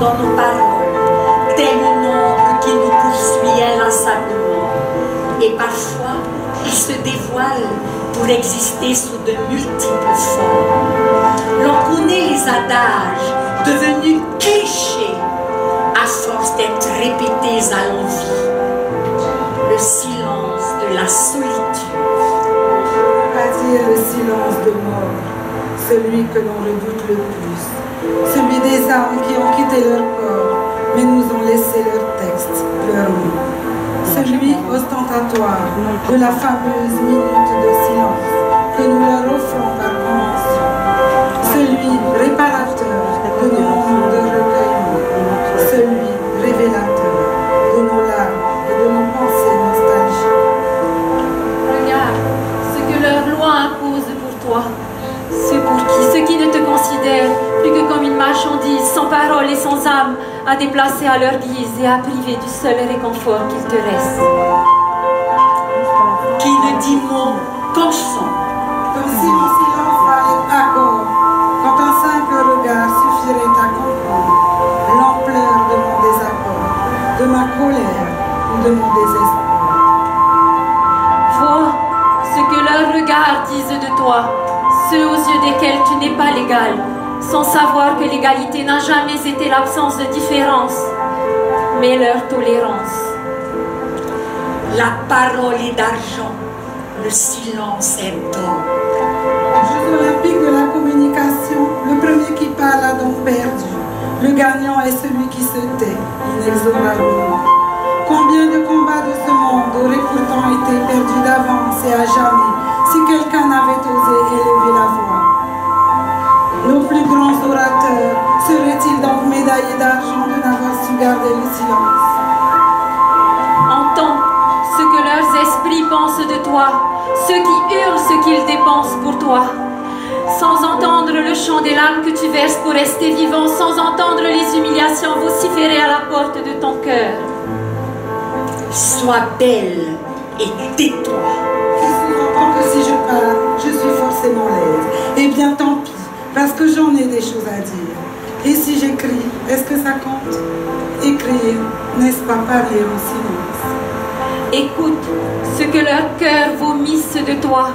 dans nos paroles, tel une ombre qui nous poursuit inlassablement. Et parfois, il se dévoile pour exister sous de multiples formes. L'on connaît les adages devenus clichés à force d'être répétés à l'envi. Le silence de la solitude. À dire le silence de mort, celui que l'on redoute le plus, celui des âmes qui ont quitté leur corps, mais nous ont laissé leur texte, leur nom. Celui ostentatoire de la fameuse minute de silence que nous leur offrons par convention. Celui réparateur de nos moments de recueillement. Celui révélateur de nos larmes et de nos pensées nostalgiques. Regarde ce que leur loi impose pour toi. Ceux qui ne te considèrent plus que comme une marchandise, sans parole et sans âme, à déplacer à leur guise et à priver du seul réconfort qu'il te reste. Qui ne dit mot qu'en chant. Comme si mon silence valait accord, quand un simple regard suffirait à comprendre l'ampleur de mon désaccord, de ma colère ou de mon désespoir. Vois ce que leurs regards disent de toi, ceux aux yeux desquels tu n'es pas l'égal, sans savoir que l'égalité n'a jamais été l'absence de différence, mais leur tolérance. La parole est d'argent, le silence est d'or. Jeux olympiques de la communication, le premier qui parle a donc perdu. Le gagnant est celui qui se tait, inexorablement. Combien de combats de ce monde auraient pourtant été perdus d'avance et à jamais si quelqu'un avait osé élever la voix? Nos plus grands orateurs seraient-ils donc médaillés d'argent de n'avoir su garder le silence? Entends ce que leurs esprits pensent de toi, ceux qui hurlent ce qu'ils dépensent pour toi, sans entendre le chant des larmes que tu verses pour rester vivant, sans entendre les humiliations vociférer à la porte de ton cœur. Sois belle et tais-toi. Qui sous-entend que si je parle, je suis forcément laide. Eh bien tant pis, parce que j'en ai des choses à dire. Et si j'écris, est-ce que ça compte? Écrire, n'est-ce pas parler en silence? Écoute ce que leurs cœurs vomissent de toi.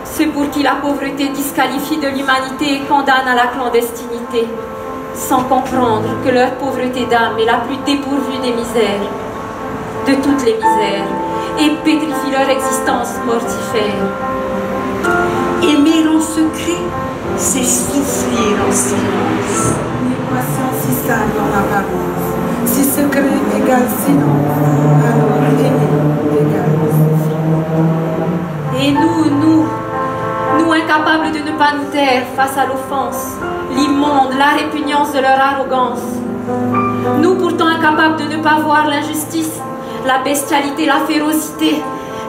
Ceux pour qui la pauvreté disqualifie de l'humanité et condamne à la clandestinité, sans comprendre que leur pauvreté d'âme est la plus dépourvue des misères, de toutes les misères, et pétrifie leur existence mortifère. Aimer en secret, c'est souffrir en silence. Une équation si simple en apparence. Si secret égale silence, alors aimer égale souffrir. Et nous incapables de ne pas nous taire face à l'offense, l'immonde, la répugnance de leur arrogance. Nous pourtant incapables de ne pas voir l'injustice, la bestialité, la férocité,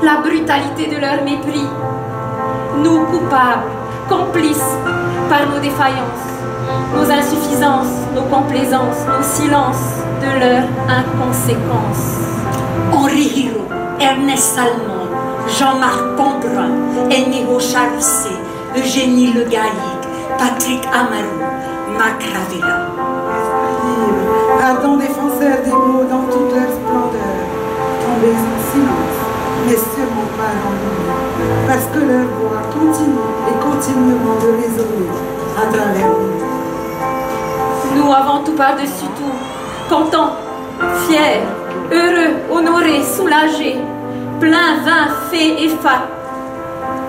la brutalité de leur mépris. Nous coupables, complices par nos défaillances, nos insuffisances, nos complaisances, nos silences de leur inconséquence. Henri Hiro, Ernest Salmon, Jean-Marc Pombrun, Ennio Charousset, Eugénie Le Gaillic, Patrick Amarou, Mac Ravella. Libre, ardents défenseurs des mots dans toute leur splendeur, tombés en silence, mais sûrement pas dans l'oubli, parce que leur voix continue et continuellement de résonner à travers nous. Nous avons tout par-dessus tout, contents, fiers, heureux, honorés, soulagés, plein vin, fait et fat,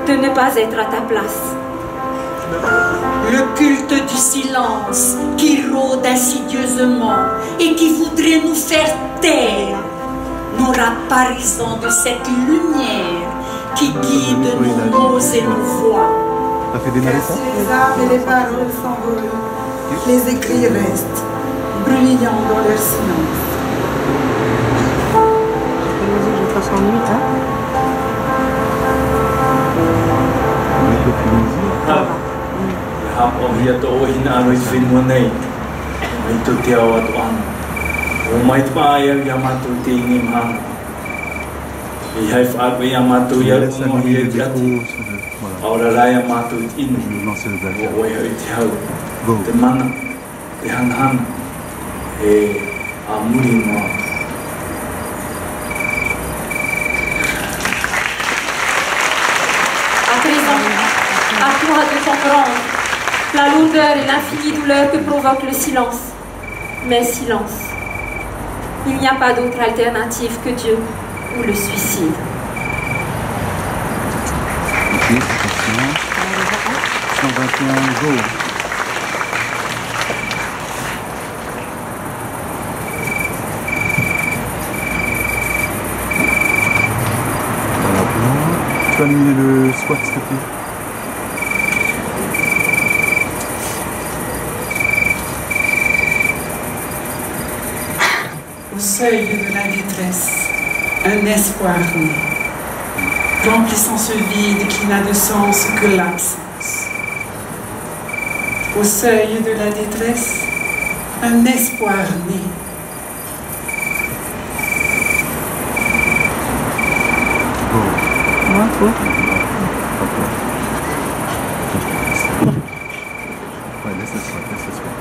de ne pas être à ta place. Le culte du silence qui rôde insidieusement et qui voudrait nous faire taire n'aura pas raison de cette lumière qui guide nos mots et nos voix. Car si les âmes et les paroles s'envolent, les écrits restent, bruyants dans leur silence. Je passe en nuit, hein? Via to hinaano finmonay. Ito tiawat ang. Umay paayag yamatu tingim hang. Ihayf ako yamatu yal umohiyag yat. Aura raya matu in. Way itihaw. Temana. Tihang hang. et à mourir. À présent, à toi de comprendre la lourdeur et l'infinie douleur que provoque le silence. Mais silence. Il n'y a pas d'autre alternative que Dieu ou le suicide. Ok, attention. 121 jours. Tu peux animer le SWAT, s'il te plaît? Au seuil de la détresse, un espoir naît, remplissant ce vide qui n'a de sens que l'absence. Au seuil de la détresse, un espoir naît. Ouais, laisse le SWAT, laisse le SWAT.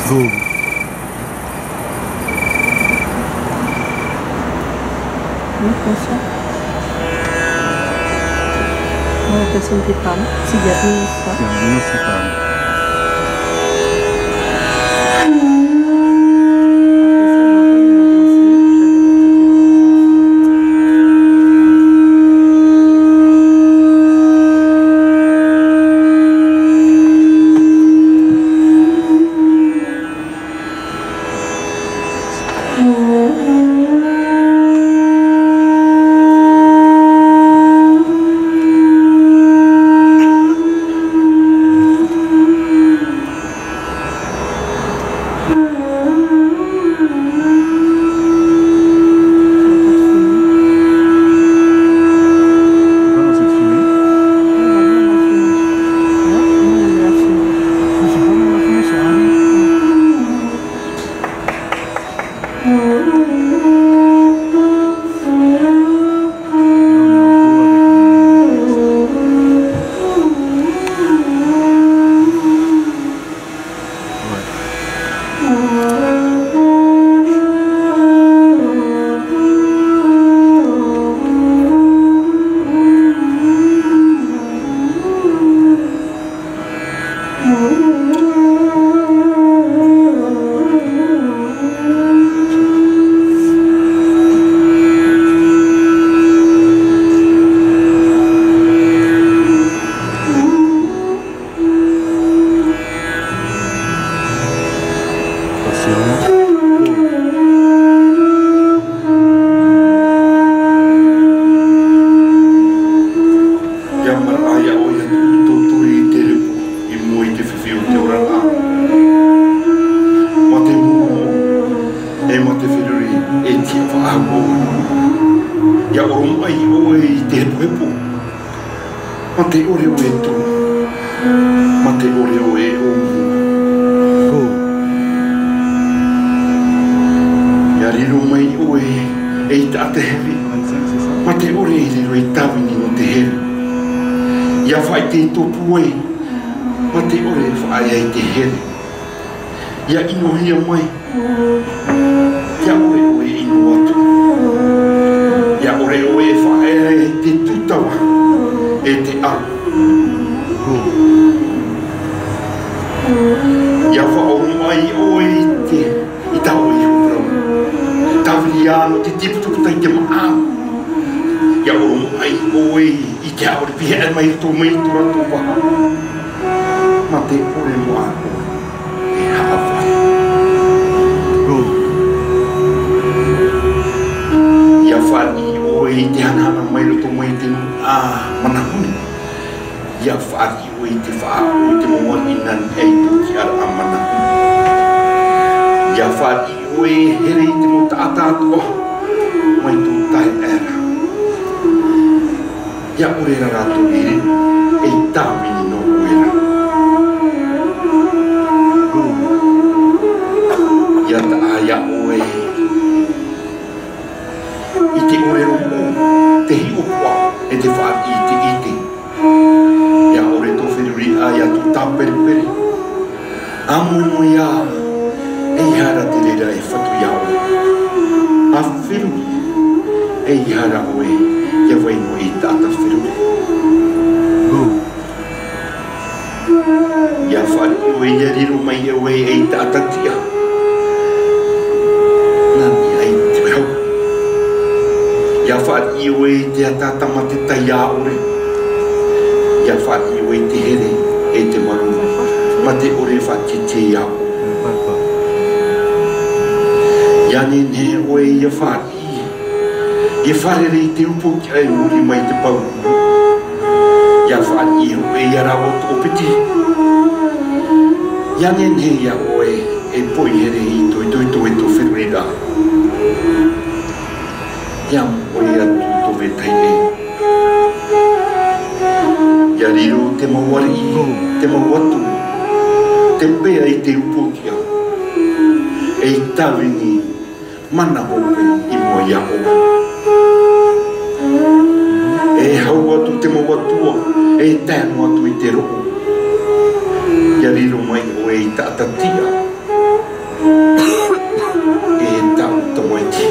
Zo. Simplipan, sigat minus, Yang minus hitam. Ya ure ratu ini, tāwini no uera. Ia ta aia oe. I te orero o, te hi opua e te wha ite ite. Ia ore tō whiruri aia tu tāperiperi. Amu ia, e ihara te reira e whatu iau. A whiruri, e ihara oe, ia waino i tāta whiruri. Ia whari oe, ia riro mai e oe e tāta tia. Nani ai te hau. Ia whari oe te atata ma te tai a ore. Ia whari oe te here e te marunga. Ma te ore whati te iau. Ia nene oe ia whari. Ia whare rei te upo ki ai muri mai te pau. Ia whari oe ia rawa tō piti. Ia nene ia oe e poi here i toi toi toi tō whirurira. Ia oe atu tō vetai e. Ia riro te mawari i, te mawatu. Te pea i te upokia. E i tawini mana hope i mua ia oa. E hau atu te mawatua, e tēnu atu i te roho. Ia riro mai o e i tātatia. E tau tamoiti.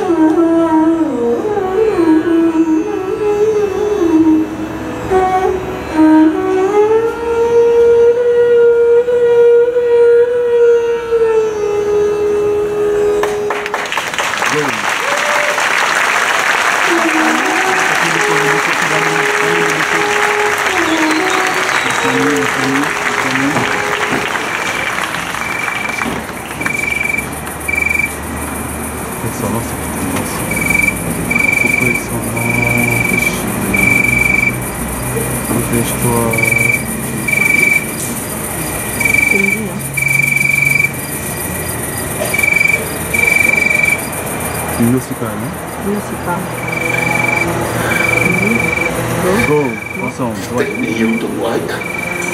Go, ensemble. Ouais.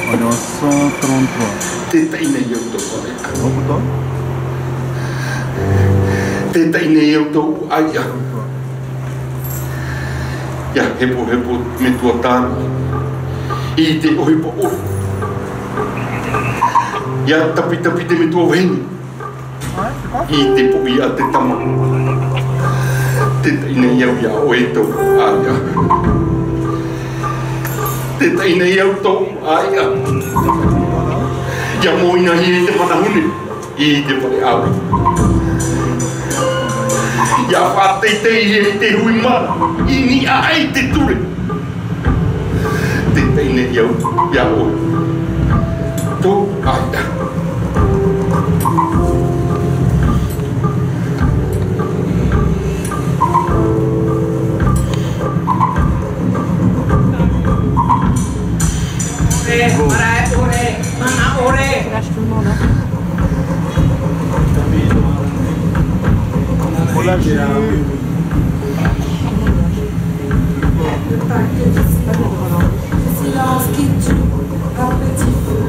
On est en 133. Bon pour toi? Ia, hepo me tua tāna. I te ohipa o. Ia, tapi te me tua wengi. I te pui a te tama. Te taina iau ia o e tau aia. Te taina iau tau aia. Ia moina hi e te manahune. I te pare awe. Ia whātei te i te hui mana. I ni a ai te ture. Te taina iau ia o. Tau aia. Le silence qui tue, un petit feu,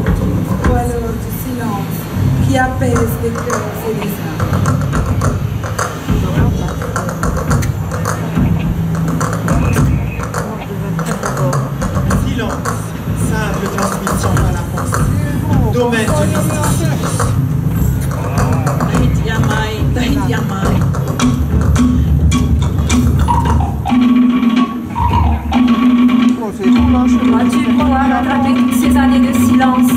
ou alors du silence qui apaise les cœurs et les âmes. Silence, simple transmission par la pensée, domaine de l'instinct. Tahiti Amai. As-tu pouvoir rattraper toutes ces années de silence?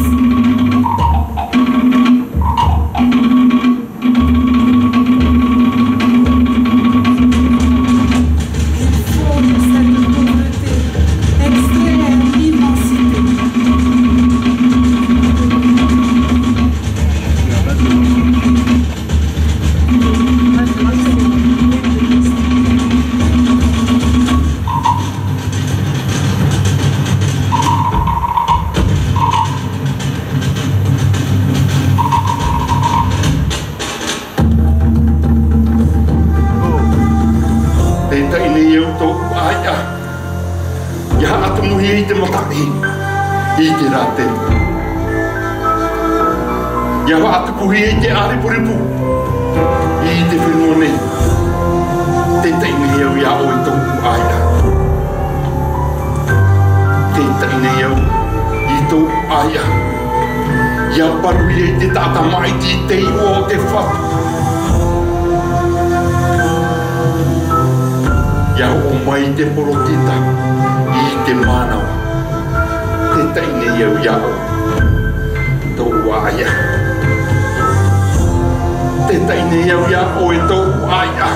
I te rate. Ia wa atu puhi e te are puripu. I te whenone. Te taine au ia o i toku aia. Te taine au i toku aia. Ia parui e te tata mai ti te o te whatu. Ia o mai te porotita i te manao. Te taine au ia o toku aia. Te taine au ia o e toku aia.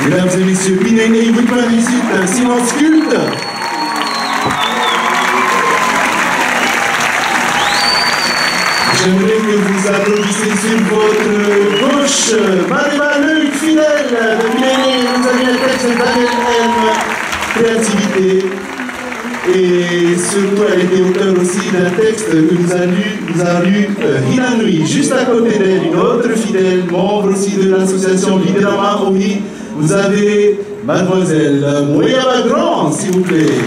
Mesdames et messieurs, Pinene et Wikman ici, un silence culte. J'aimerais que vous applaudissiez sur votre gauche Marie-Marie Luc, fidèle de Pinene, nous a mis un texte de Daniel M. Créativité. Et surtout, elle était auteure aussi d'un texte que nous a lu Hiranui. Juste à côté d'elle, une autre fidèle, membre aussi de l'association Liderama Omi. Vous avez Mademoiselle Moyaba Grand, s'il vous plaît.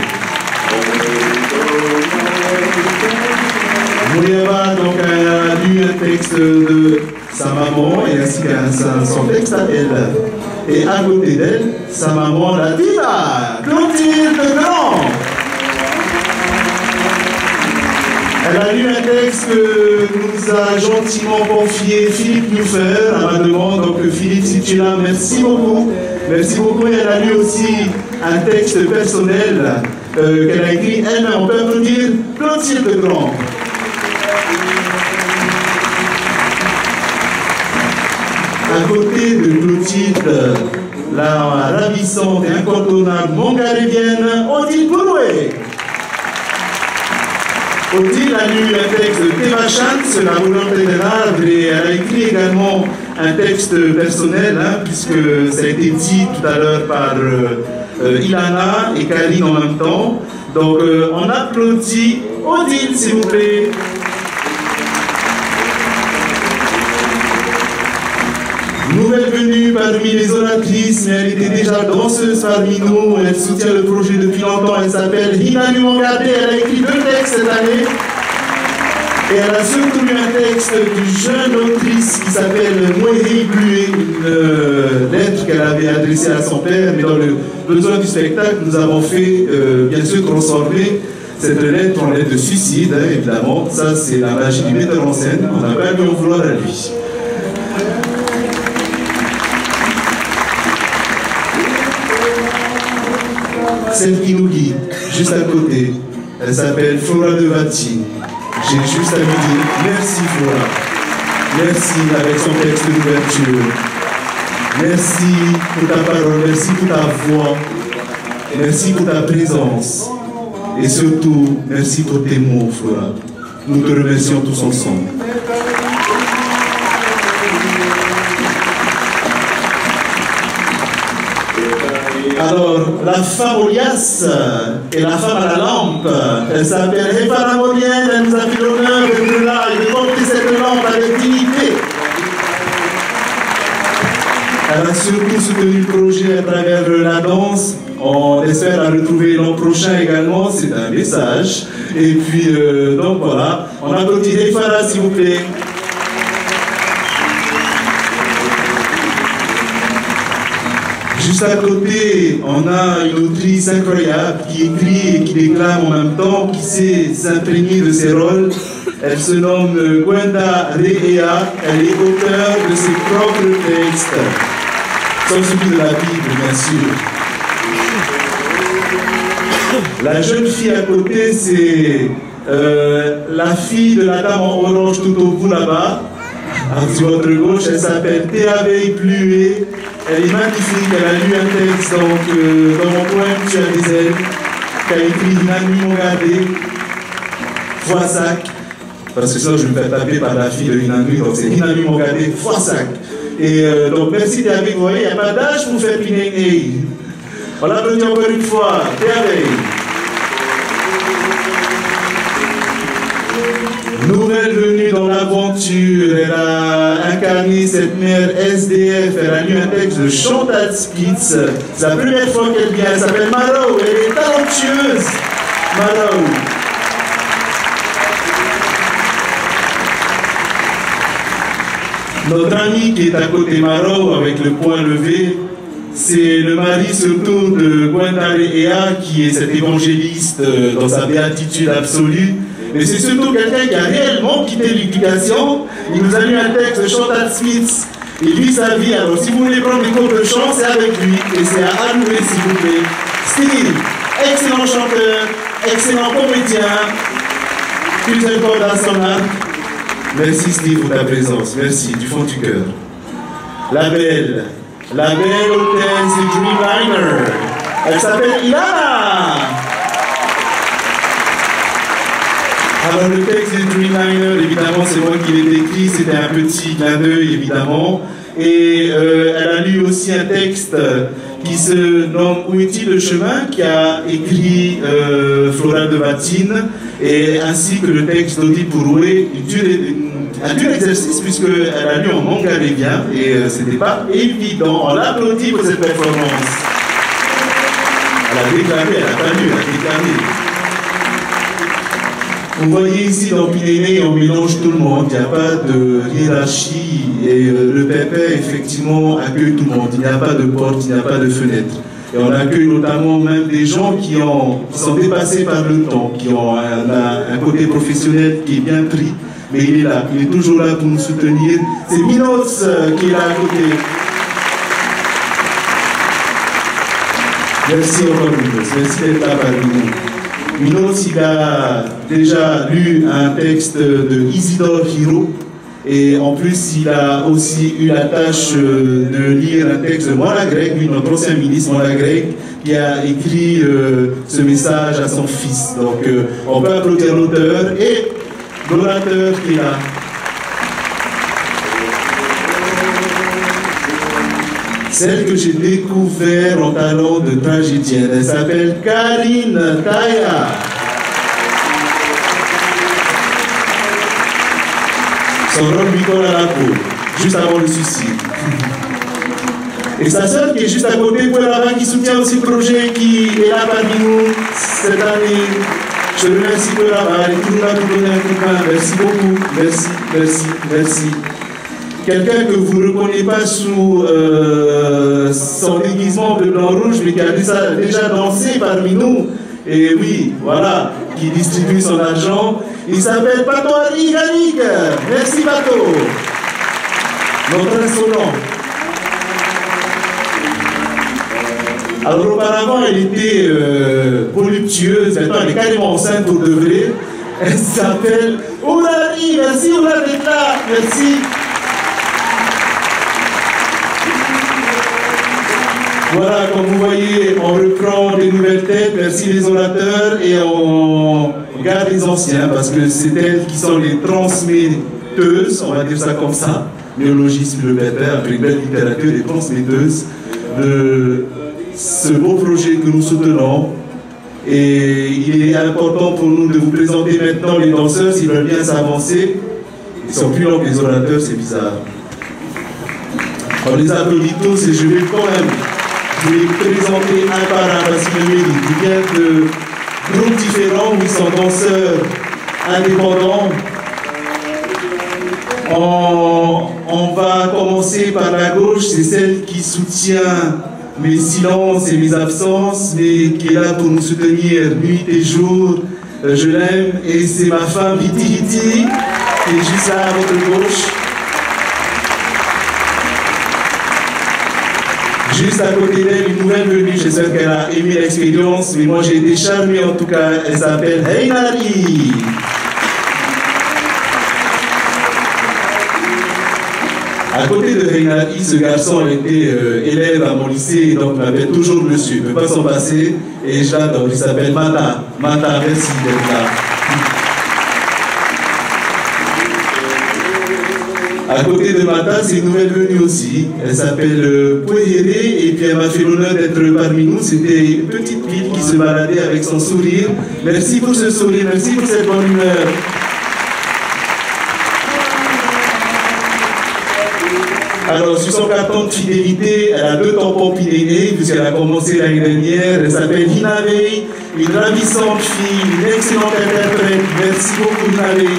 Moyaba donc a lu un texte de sa maman et ainsi qu'à son texte à elle. Et à côté d'elle, sa maman, la diva, Clotilde Grand. Elle a lu un texte que nous a gentiment confié Philippe Newfer à ma demande. Donc Philippe, si tu es là, merci beaucoup. Merci beaucoup. Et elle a lu aussi un texte personnel qu'elle a écrit. Elle, on peut applaudir Clotilde Grand. À côté de Clotilde, la ravissante et incontournable mongarévienne Odile Bouroué. Odile a lu un texte de Théma Chantz, la volonté de l'arbre, et elle a écrit également un texte personnel, puisque ça a été dit tout à l'heure par Ilana et Karine en même temps. Donc on applaudit Odile, s'il vous plaît. Nouvelle venue parmi les oratrices, mais elle était déjà danseuse parmi nous. Elle soutient le projet depuis longtemps. Elle s'appelle Hinanu Mongade. Elle a écrit 2 textes cette année. Et elle a surtout lu un texte d'une jeune autrice qui s'appelle Mouéhi Blué, une lettre qu'elle avait adressée à son père. Mais dans le besoin du spectacle, nous avons fait, bien sûr, transformer cette lettre en lettre de suicide, évidemment. Ça, c'est la magie du metteur en scène. On n'a pas dû en vouloir à lui. Celle qui nous guide, juste à côté, elle s'appelle Flora Devati. J'ai juste à lui dire merci Flora. Merci avec son texte d'ouverture. Merci pour ta parole, merci pour ta voix. Merci pour ta présence. Et surtout, merci pour tes mots, Flora. Nous te remercions tous ensemble. Alors, la femme au lias et la femme à la lampe, elle s'appelle Hefara Morienne, elle nous a fait l'honneur d'être là et de porter cette lampe avec dignité. Elle a surtout soutenu le projet à travers la danse. On espère la retrouver l'an prochain également, c'est un message. Et puis, donc voilà, on applaudit Hefara, s'il vous plaît. Juste à côté, on a une autrice incroyable qui écrit et qui déclame en même temps, qui sait s'imprégner de ses rôles. Elle se nomme Gwenda Reea, elle est auteure de ses propres textes, sans celui de la Bible, bien sûr. La jeune fille à côté, c'est la fille de la dame en orange tout au bout là-bas. Sur votre gauche, elle s'appelle Théa Plué. Elle est magnifique, elle a lu un texte donc, dans mon poème Tu as des ailes, qu'a écrit Hinanu Mongade, Foissac, parce que sinon je vais me faire taper par la fille de Hinanu, donc c'est Hinanu Mongade, Foissac. Et donc merci Théa, vous voyez, il n'y a pas d'âge pour faire Pinenei. On l'applaudit encore une fois, Théa. Nouvelle venue dans l'aventure, elle a incarné cette mère SDF, elle a lu un texte de Chantal Spitz. C'est la première fois qu'elle vient, elle s'appelle Maro, elle est talentueuse. Maro. Notre ami qui est à côté Maro avec le poing levé, c'est le mari surtout de Gwenda Reea qui est cet évangéliste dans sa béatitude absolue. Mais c'est surtout quelqu'un qui a réellement quitté l'éducation. Il nous a lu un texte de Chantal Spitz. Il vit sa vie. Alors si vous voulez prendre des cours de chant, c'est avec lui. Et c'est à allouer, s'il vous plaît. Steve, excellent chanteur, excellent comédien, plusieurs cordes à son arc. Merci Steve pour ta présence. Merci du fond du cœur. La belle hôtesse du Dreamliner. Elle s'appelle Ilana. Alors le texte du Dreamliner, évidemment, c'est moi qui l'ai écrit, c'était un petit clin d'œil, évidemment. Et elle a lu aussi un texte qui se nomme Où est-il le chemin, qui a écrit Flora Devati, et ainsi que le texte d'Odile Bouroué, un dur exercice puisqu'elle a lu en mongarévien et c'était pas évident. On l'applaudit pour cette performance. Elle a déclaré, elle n'a pas lu, elle a déclaré. Vous voyez ici dans Pinéné, on mélange tout le monde, il n'y a pas de hiérarchie et le pépé effectivement accueille tout le monde, il n'y a pas de porte, il n'y a pas de fenêtre. Et on accueille notamment même des gens qui sont dépassés par le temps, qui ont un côté professionnel qui est bien pris, mais il est là, il est toujours là pour nous soutenir. C'est Minos qui est là à côté. Merci encore Minos, merci d'être là parmi nous. Minos, il a déjà lu un texte de Isidore Hiro et en plus il a aussi eu la tâche de lire un texte de Moragreg, lui notre ancien ministre Moragreg, qui a écrit ce message à son fils. Donc on peut applaudir l'auteur et l'orateur qui est là. Celle que j'ai découvert en talent de tragédienne, elle s'appelle Karine Taya. Son rôle lui colle à la peau, juste avant le suicide. Et sa sœur qui est juste à côté, là-bas, qui soutient aussi le projet, qui est là parmi nous cette année. Je le remercie là-bas, elle est toujours là pour donner un coup de main. Merci beaucoup, merci, merci, merci. Quelqu'un que vous ne reconnaissez pas sous son déguisement de blanc-rouge, mais qui a déjà dansé parmi nous. Et oui, voilà, qui distribue son argent. Il s'appelle Pato Arigarig. Merci Pato. Notre insolent. Alors auparavant, elle était voluptueuse. Maintenant, elle est carrément enceinte pour de vrai. Elle s'appelle Oulari. Merci Oulari d'être là. Merci. Voilà, comme vous voyez, on reprend des nouvelles têtes, merci les orateurs, et on garde les anciens, parce que c'est elles qui sont les transmetteuses, on va dire ça comme ça, néologisme le pépère, avec une belle littérature, les transmetteuses de ce beau projet que nous soutenons. Et il est important pour nous de vous présenter maintenant les danseurs, s'ils veulent bien s'avancer. Ils sont plus longs que les orateurs, c'est bizarre. On les applaudit tous et je vais quand même vous les présenter un par un parce qu'ils le méritent. Ils viennent de groupes différents où ils sont danseurs indépendants. On va commencer par la gauche, c'est celle qui soutient mes silences et mes absences, mais qui est là pour nous soutenir nuit et jour. Je l'aime et c'est ma femme Hiti Hiti qui est juste là à votre gauche. Juste à côté d'elle, une nouvelle venue, j'espère qu'elle a aimé l'expérience, mais moi j'ai été charmé en tout cas, elle s'appelle Heinari. À côté de Heinari, ce garçon était élève à mon lycée, donc m'appelle toujours monsieur, il ne peut pas s'en passer, et je l'adore, il s'appelle Mata. Mata, merci d'être là. À côté de Mata, c'est une nouvelle venue aussi. Elle s'appelle Pouéré et puis elle m'a fait l'honneur d'être parmi nous. C'était une petite fille qui se baladait avec son sourire. Merci pour ce sourire, merci pour cette bonne humeur. Alors, sur son carton de fidélité, elle a 2 tampons Pinéné, puisqu'elle a commencé l'année dernière. Elle s'appelle Hinavei, une ravissante fille, une excellente interprète. Merci beaucoup, Hinavei.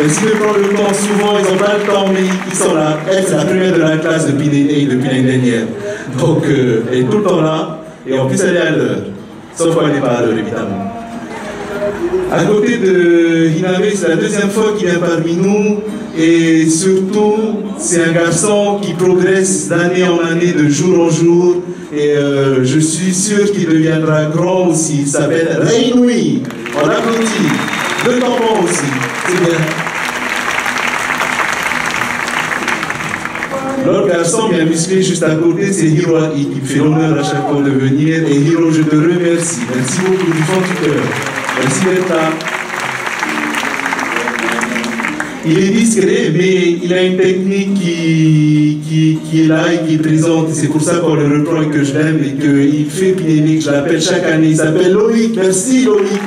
Merci de prendre le temps. Souvent, ils n'ont pas le temps, mais ils sont là. Elle, c'est la première de la classe de Pinéné depuis l'année dernière. Donc, elle est tout le temps là. Et en plus, elle est à l'heure. Sauf quand elle n'est pas à l'heure, évidemment. À côté de Hinavei, c'est la 2e fois qu'il vient parmi nous. Et surtout, c'est un garçon qui progresse d'année en année, de jour en jour. Et je suis sûr qu'il deviendra grand aussi. Il s'appelle Reinui. On applaudit. 2 tampons aussi. C'est bien. L'autre garçon bien musclé juste à côté, c'est Hiroai qui me fait l'honneur à chaque fois de venir. Et Hiro, je te remercie. Merci beaucoup du fond du cœur. Merci d'être là. Il est discret, mais il a une technique qui est là et qui est présente. C'est pour ça qu'on le reprend et que je l'aime et qu'il fait Pinéné, que je l'appelle chaque année. Il s'appelle Loïc. Merci Loïc.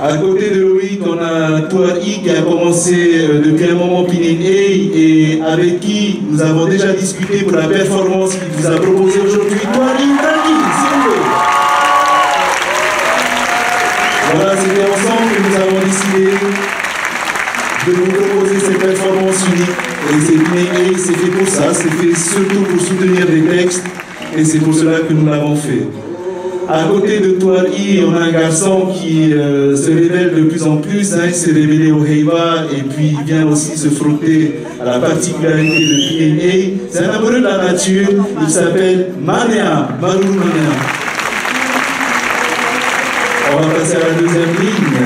À côté de Loïc, on a Touari qui a commencé depuis un moment Pinning et avec qui nous avons déjà discuté pour la performance qu'il vous a proposée aujourd'hui. Touari, tranquille, s'il vous plaît. Voilà, c'était ensemble que nous avons décidé de vous proposer cette performance unique. Et c'est fait pour ça, c'est fait surtout pour soutenir les textes, et c'est pour cela que nous l'avons fait. À côté de Touari, on a un garçon qui se révèle de plus en plus, il s'est révélé au Heiba, et puis il vient aussi se frotter à la particularité de PNA. C'est un amoureux de la nature, il s'appelle Manea, Marou Manea. On va passer à la deuxième ligne.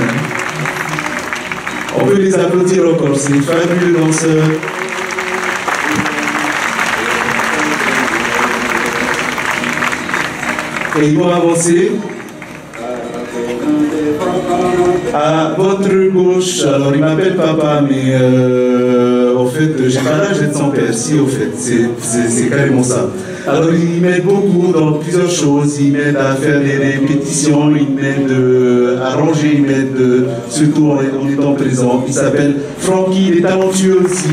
On peut les applaudir encore, c'est des fabuleux danseurs. Et ils vont avancer. À votre gauche, alors il m'appelle papa, mais au fait, j'ai pas l'âge d'être son père, si au fait, c'est carrément ça. Alors il m'aide beaucoup dans plusieurs choses, il m'aide à faire des répétitions, il m'aide à ranger, il m'aide surtout en étant présent. Il s'appelle Francky, il est talentueux aussi.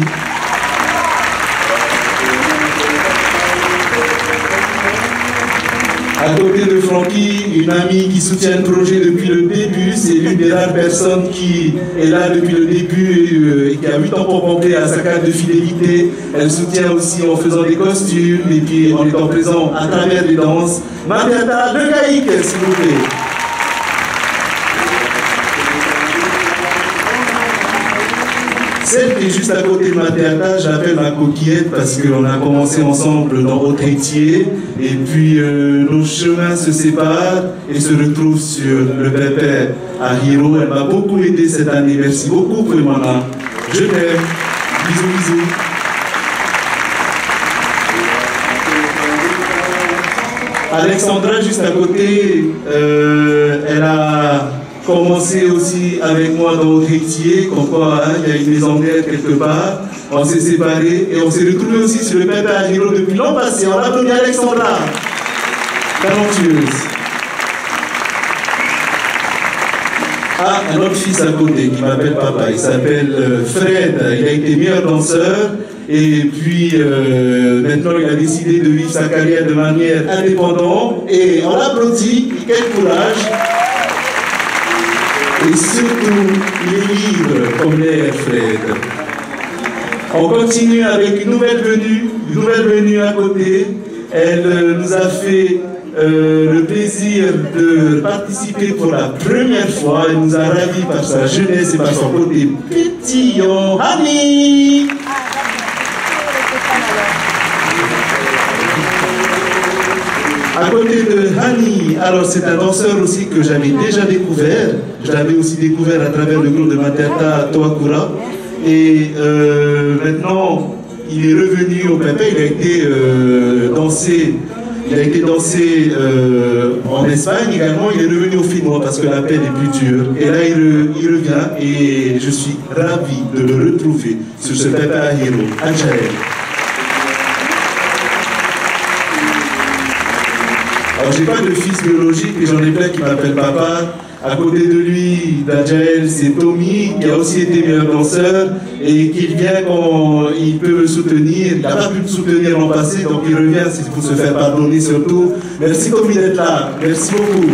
À côté de Francky, une amie qui soutient le projet depuis le début, c'est l'une des rares personnes qui est là depuis le début et qui a 8 ans pour compter à sa carte de fidélité. Elle soutient aussi en faisant des costumes et puis en étant présent à travers les danses. Mariata Le Gaïk, s'il vous plaît. Celle qui est juste à côté de ma théâtre, j'appelle ma coquillette parce qu'on a commencé ensemble dans Haute-Haïtier et puis nos chemins se séparent et se retrouvent sur le pépère à Hiro. Elle m'a beaucoup aidé cette année. Merci beaucoup, Prémana. Je t'aime. Bisous, bisous. Alexandra, juste à côté, elle a commencé aussi avec moi dans Haïti, comme quoi il y a une maison d'aide quelque part. On s'est séparés et on s'est retrouvés aussi sur le pépère à Hiro depuis l'an passé. On applaudit Alexandra, talentueuse. Ah, un autre fils à côté qui m'appelle papa, il s'appelle Fred, il a été meilleur danseur et puis maintenant il a décidé de vivre sa carrière de manière indépendante et on l'applaudit, quel courage. Et surtout, il est libre comme l'air, Fred. On continue avec une nouvelle venue à côté. Elle nous a fait le plaisir de participer pour la première fois. Elle nous a ravis par sa jeunesse et par son côté pétillant. Hani! À côté de Hani, alors c'est un danseur aussi que j'avais déjà découvert. Je l'avais aussi découvert à travers le groupe de Materta Toakura. Et maintenant, il est revenu au Pépé, il a été dansé en Espagne également, il est revenu au Finnois parce que la peine est plus dure. Et là, il revient et je suis ravi de le retrouver sur ce Pépé à Hiro, à Jaël. Alors, j'ai pas de fils biologique et j'en ai plein qui m'appellent papa. À côté de lui, d'Adjaël, c'est Tommy, qui a aussi été meilleur danseur et qui vient quand il peut me soutenir. Il n'a pas pu me soutenir l'an passé, donc il revient, c'est pour se faire pardonner surtout. Merci Tommy d'être là, merci beaucoup.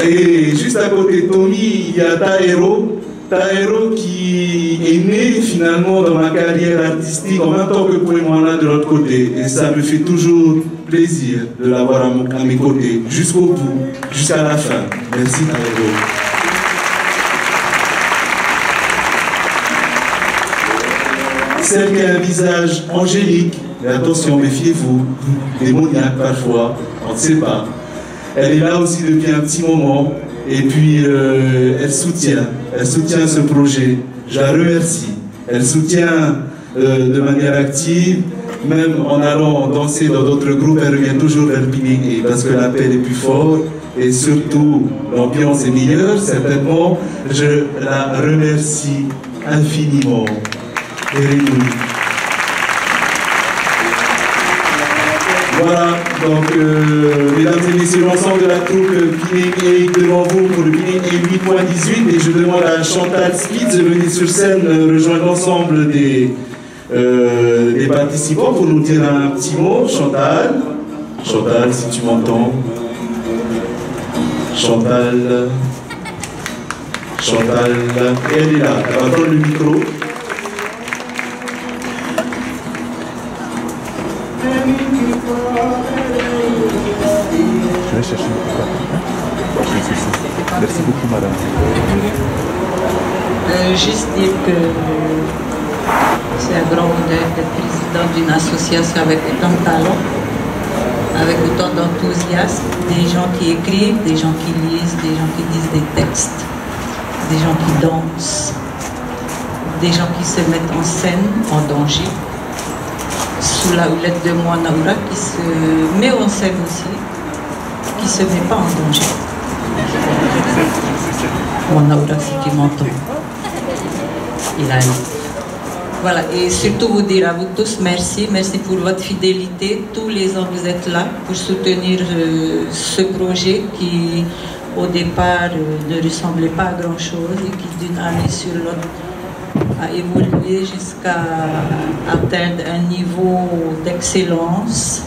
Et juste à côté de Tommy, il y a Taero. Taero qui est né finalement dans ma carrière artistique en même temps que Pouemana de l'autre côté. Et ça me fait toujours plaisir de l'avoir à mes côtés, jusqu'au bout, jusqu'à la fin. Merci Taero. Celle qui a un visage angélique, mais attention, méfiez-vous, démoniaque parfois, on ne sait pas. Elle est là aussi depuis un petit moment. Et puis, elle soutient ce projet. Je la remercie. Elle soutient de manière active, même en allant danser dans d'autres groupes, elle revient toujours vers Pinning parce que l'appel est plus fort et surtout l'ambiance est meilleure, certainement. Je la remercie infiniment. Voilà, donc mesdames et messieurs, l'ensemble de la troupe Pinay devant vous pour le Pinay 8.18 et je demande à Chantal Spitz de venir sur scène rejoindre l'ensemble des participants pour nous dire un petit mot. Chantal, si tu m'entends. Chantal, elle est là, elle va prendre le micro. Je vais chercher une coupe. Merci beaucoup, madame. Juste dire que c'est un grand honneur d'être président d'une association avec autant de talent, avec autant d'enthousiasme, des gens qui écrivent, des gens qui lisent, des gens qui disent des textes, des gens qui dansent, des gens qui se mettent en scène, en danger, sous la houlette de Moana Oura qui se met en scène aussi, qui ne se met pas en danger. Moana Oura, si tu m'entends, il arrive. Voilà, et surtout vous dire à vous tous merci pour votre fidélité. Tous les ans vous êtes là pour soutenir ce projet qui au départ ne ressemblait pas à grand chose et qui d'une année sur l'autre a évolué jusqu'à atteindre un niveau d'excellence.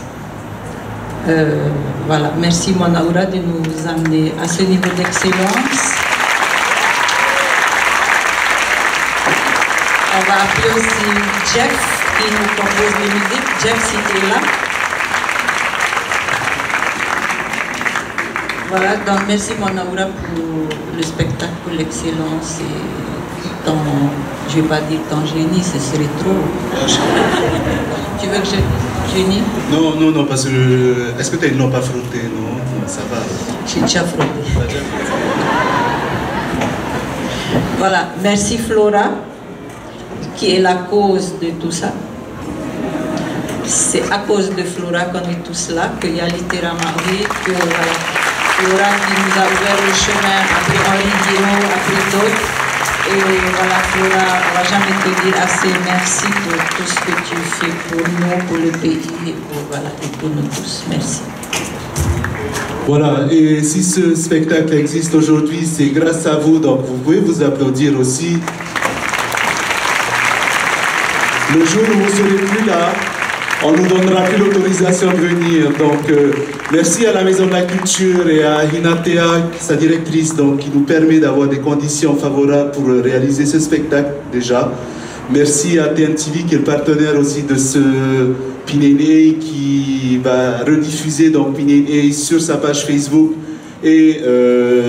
Voilà, merci Moana Oura de nous amener à ce niveau d'excellence. On va appeler aussi Jeff qui nous compose les musiques. Jeff, si tu es là. Voilà, donc merci Moana Oura pour le spectacle, pour l'excellence et ton, je ne vais pas dire ton génie, ce serait trop. Tu veux que je dise génie? Non, parce que... Est-ce que tu as une lampe à frotter? Non, ça va. J'ai déjà frotté. Voilà, merci Flora, qui est la cause de tout ça. C'est à cause de Flora qu'on est tous là, qu'il y a littéralement oui, que voilà, Flora qui nous a ouvert le chemin, après Henri Guiraud, après d'autres. Et voilà, Flora, on ne va jamais te dire assez merci pour tout ce que tu fais pour nous, pour le pays et pour nous tous. Merci. Voilà, et si ce spectacle existe aujourd'hui, c'est grâce à vous, donc vous pouvez vous applaudir aussi. Le jour où vous ne serez plus là, on nous donnera plus l'autorisation de venir. Donc, merci à la Maison de la Culture et à Hinatea, sa directrice, donc, qui nous permet d'avoir des conditions favorables pour réaliser ce spectacle déjà. Merci à TNTV, qui est le partenaire aussi de ce Pinay qui va rediffuser donc Pinay sur sa page Facebook et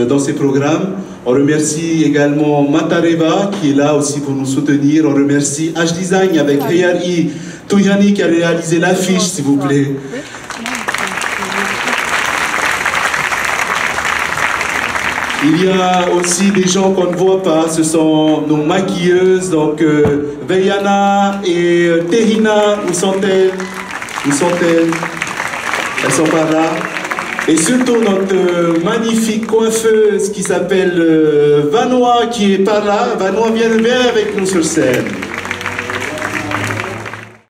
dans ses programmes. On remercie également Matareva qui est là aussi pour nous soutenir. On remercie H-Design avec Heyari Touyani qui a réalisé l'affiche, s'il vous plaît. Il y a aussi des gens qu'on ne voit pas, ce sont nos maquilleuses, donc Veyana et Tehina, où sont-elles? Où sont-elles? Elles sont par là. Et surtout notre magnifique coiffeuse qui s'appelle Vanoa qui est par là. Vanoa, viens avec nous sur scène.